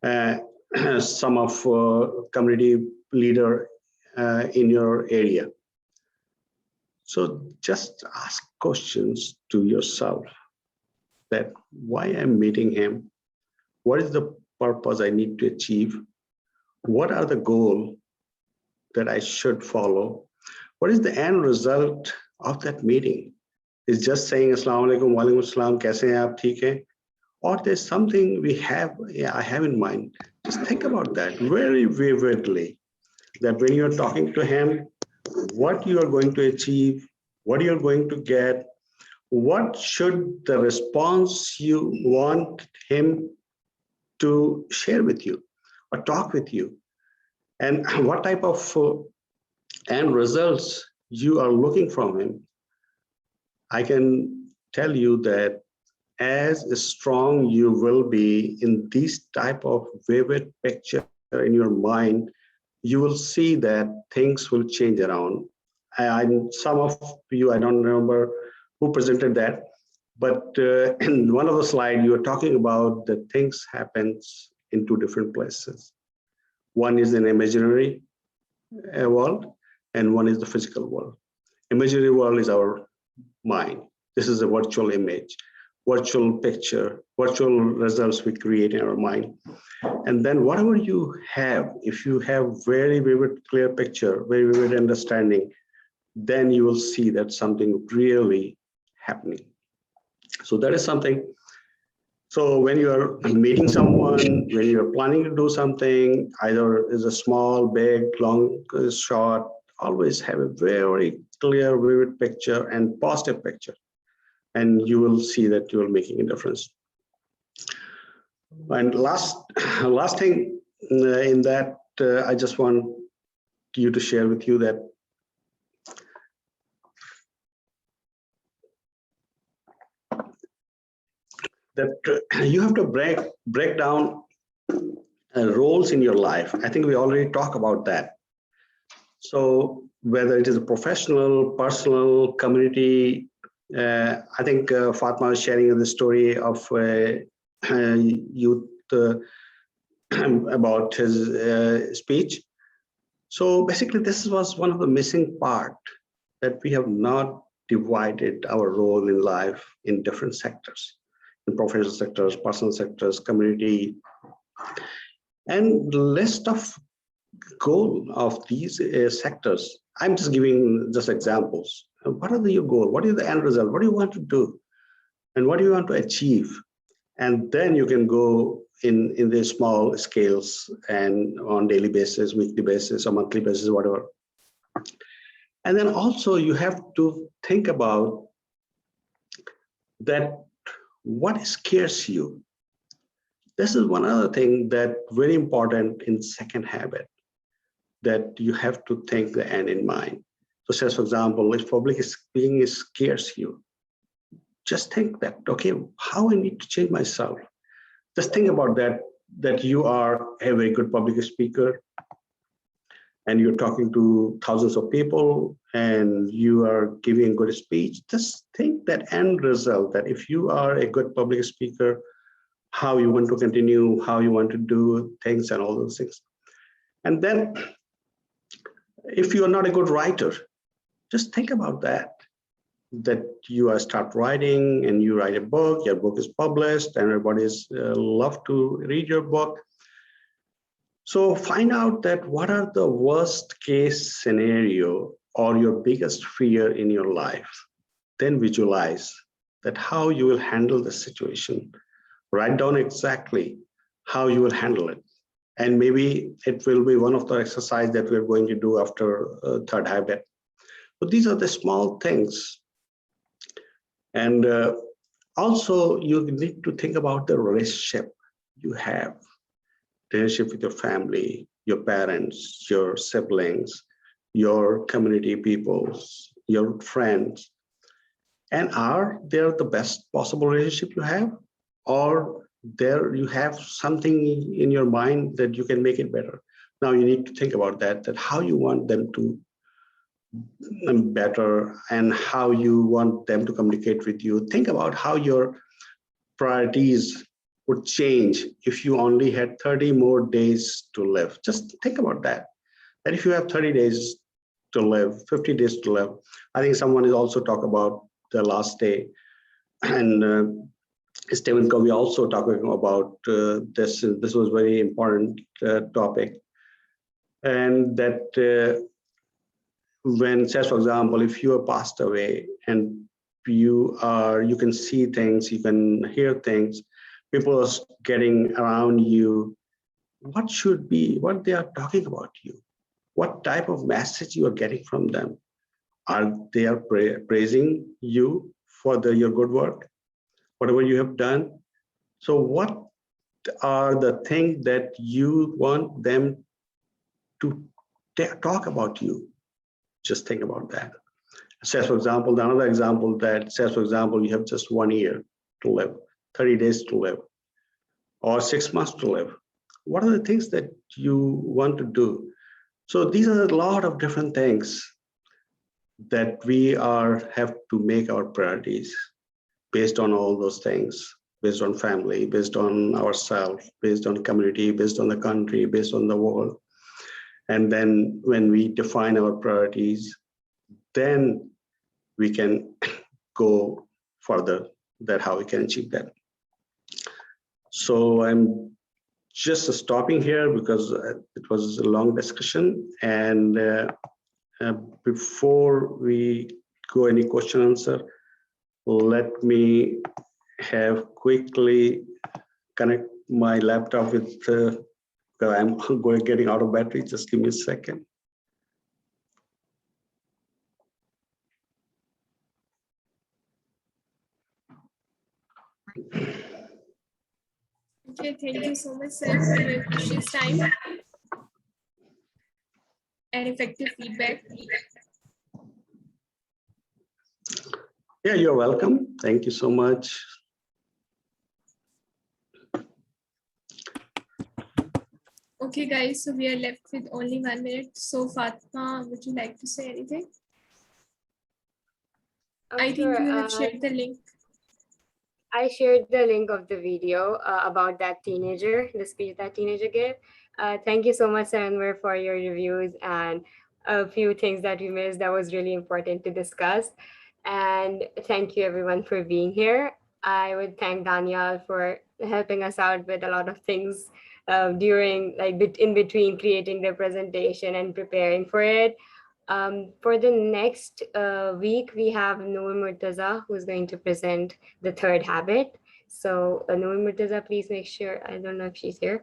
some of community leader in your area. So just ask questions to yourself that why I'm meeting him, what is the purpose I need to achieve, what are the goals that I should follow, what is the end result of that meeting? Is just saying Assalamu alaikum, wa alaikum assalam, kaise hain aap, theek hai? Or there's something I have in mind. Just think about that very vividly, that when you're talking to him, what you are going to achieve, what you're going to get, what should the response you want him to share with you or talk with you, and what type of end results you are looking from him. I can tell you that as strong you will be in this type of vivid picture in your mind, you will see that things will change around. Some of you, I don't remember who presented that, but in one of the slides, you were talking about that things happens in two different places. One is an imaginary world, and one is the physical world. Imaginary world is our mind. This is a virtual image, virtual picture, virtual results we create in our mind. And then whatever you have, if you have very vivid, clear picture, very vivid understanding, then you will see that something really happening. So that is something. So when you are meeting someone, when you're planning to do something, either is a small, big, long, short, always have a very clear, vivid picture and positive picture, and you will see that you are making a difference. And last thing in that, I just want you to share with you that you have to break down roles in your life. I think we already talked about that. So whether it is a professional, personal, community, I think Fatma was sharing the story of youth about his speech. So basically, this was one of the missing part, that we have not divided our role in life in different sectors, in professional sectors, personal sectors, community, and the list of goal of these sectors. I'm just giving just examples. What are your goal? What is the end result? What do you want to do? And what do you want to achieve? And then you can go in the small scales and on daily basis, weekly basis, or monthly basis, whatever. And then also you have to think about that what scares you. This is one other thing that very important in second habit, that you have to think the end in mind. So say, for example, if public speaking scares you, just think that, okay, how I need to change myself. Just think about that you are a very good public speaker and you're talking to thousands of people and you are giving a good speech. Just think that end result, that if you are a good public speaker, how you want to continue, how you want to do things and all those things. And then if you are not a good writer, just think about that you start writing and you write a book, your book is published, and everybody's love to read your book. So find out that what are the worst case scenario or your biggest fear in your life. Then visualize that how you will handle the situation. Write down exactly how you will handle it. And maybe it will be one of the exercise that we're going to do after third habit. But these are the small things. And also you need to think about the relationship you have, the relationship with your family, your parents, your siblings, your community peoples, your friends. And are they the best possible relationship you have? Or there you have something in your mind that you can make it better. Now you need to think about that how you want them to better and how you want them to communicate with you. Think about how your priorities would change if you only had 30 more days to live. Just think about that if you have 30 days to live, 50 days to live. I think someone is also talk about the last day, and Stephen Covey also talking about this. This was very important topic, and that when, say, for example, if you are passed away and you can see things, you can hear things, people are getting around you, what they are talking about you, what type of message you are getting from them. Are they praising you for your good work, whatever you have done? So what are the things that you want them to talk about you? Just think about that. Say, for example, another example that says, for example, you have just 1 year to live, 30 days to live, or 6 months to live. What are the things that you want to do? So these are a lot of different things that we have to make our priorities based on all those things, based on family, based on ourselves, based on community, based on the country, based on the world. And then when we define our priorities, then we can go further, that how we can achieve that. So I'm just stopping here because it was a long discussion. And before we go any question answer, let me have quickly connect my laptop with I'm getting out of battery. Just give me a second. Okay, thank you so much, sir, for your precious time and effective feedback. Yeah, you're welcome. Thank you so much. Okay, guys, so we are left with only 1 minute. So, Fatma, would you like to say anything? I think Sure. you have shared the link. I shared the link of the video about that teenager, the speech that teenager gave. Thank you so much, Anwar, for your reviews and a few things that we missed that was really important to discuss. And thank you everyone for being here. I would thank Daniel for helping us out with a lot of things during, like, in between creating the presentation and preparing for it. For the next week, we have Noor Murtaza, who's going to present the third habit. So Noor Murtaza, please make sure, I don't know if she's here.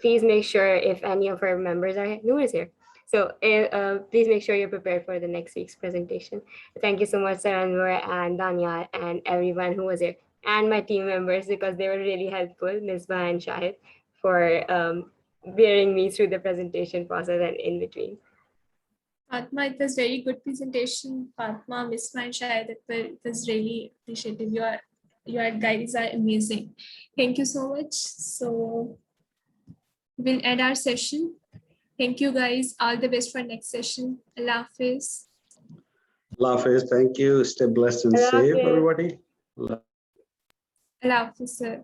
Please make sure if any of our members are here. Noor is here. So please make sure you're prepared for the next week's presentation. Thank you so much, Saranwar and Danya and everyone who was here, and my team members, because they were really helpful, Misbah and Shahid, for bearing me through the presentation process and in between. Fatma, it was very good presentation. Fatma, Miss and Shahid, it was really appreciative. Your guides are amazing. Thank you so much. So we'll end our session. Thank you, guys. All the best for next session. Allah Hafiz. Allah Hafiz, thank you. Stay blessed and Allah safe, Hafiz. everybody. Allah Hafiz, sir.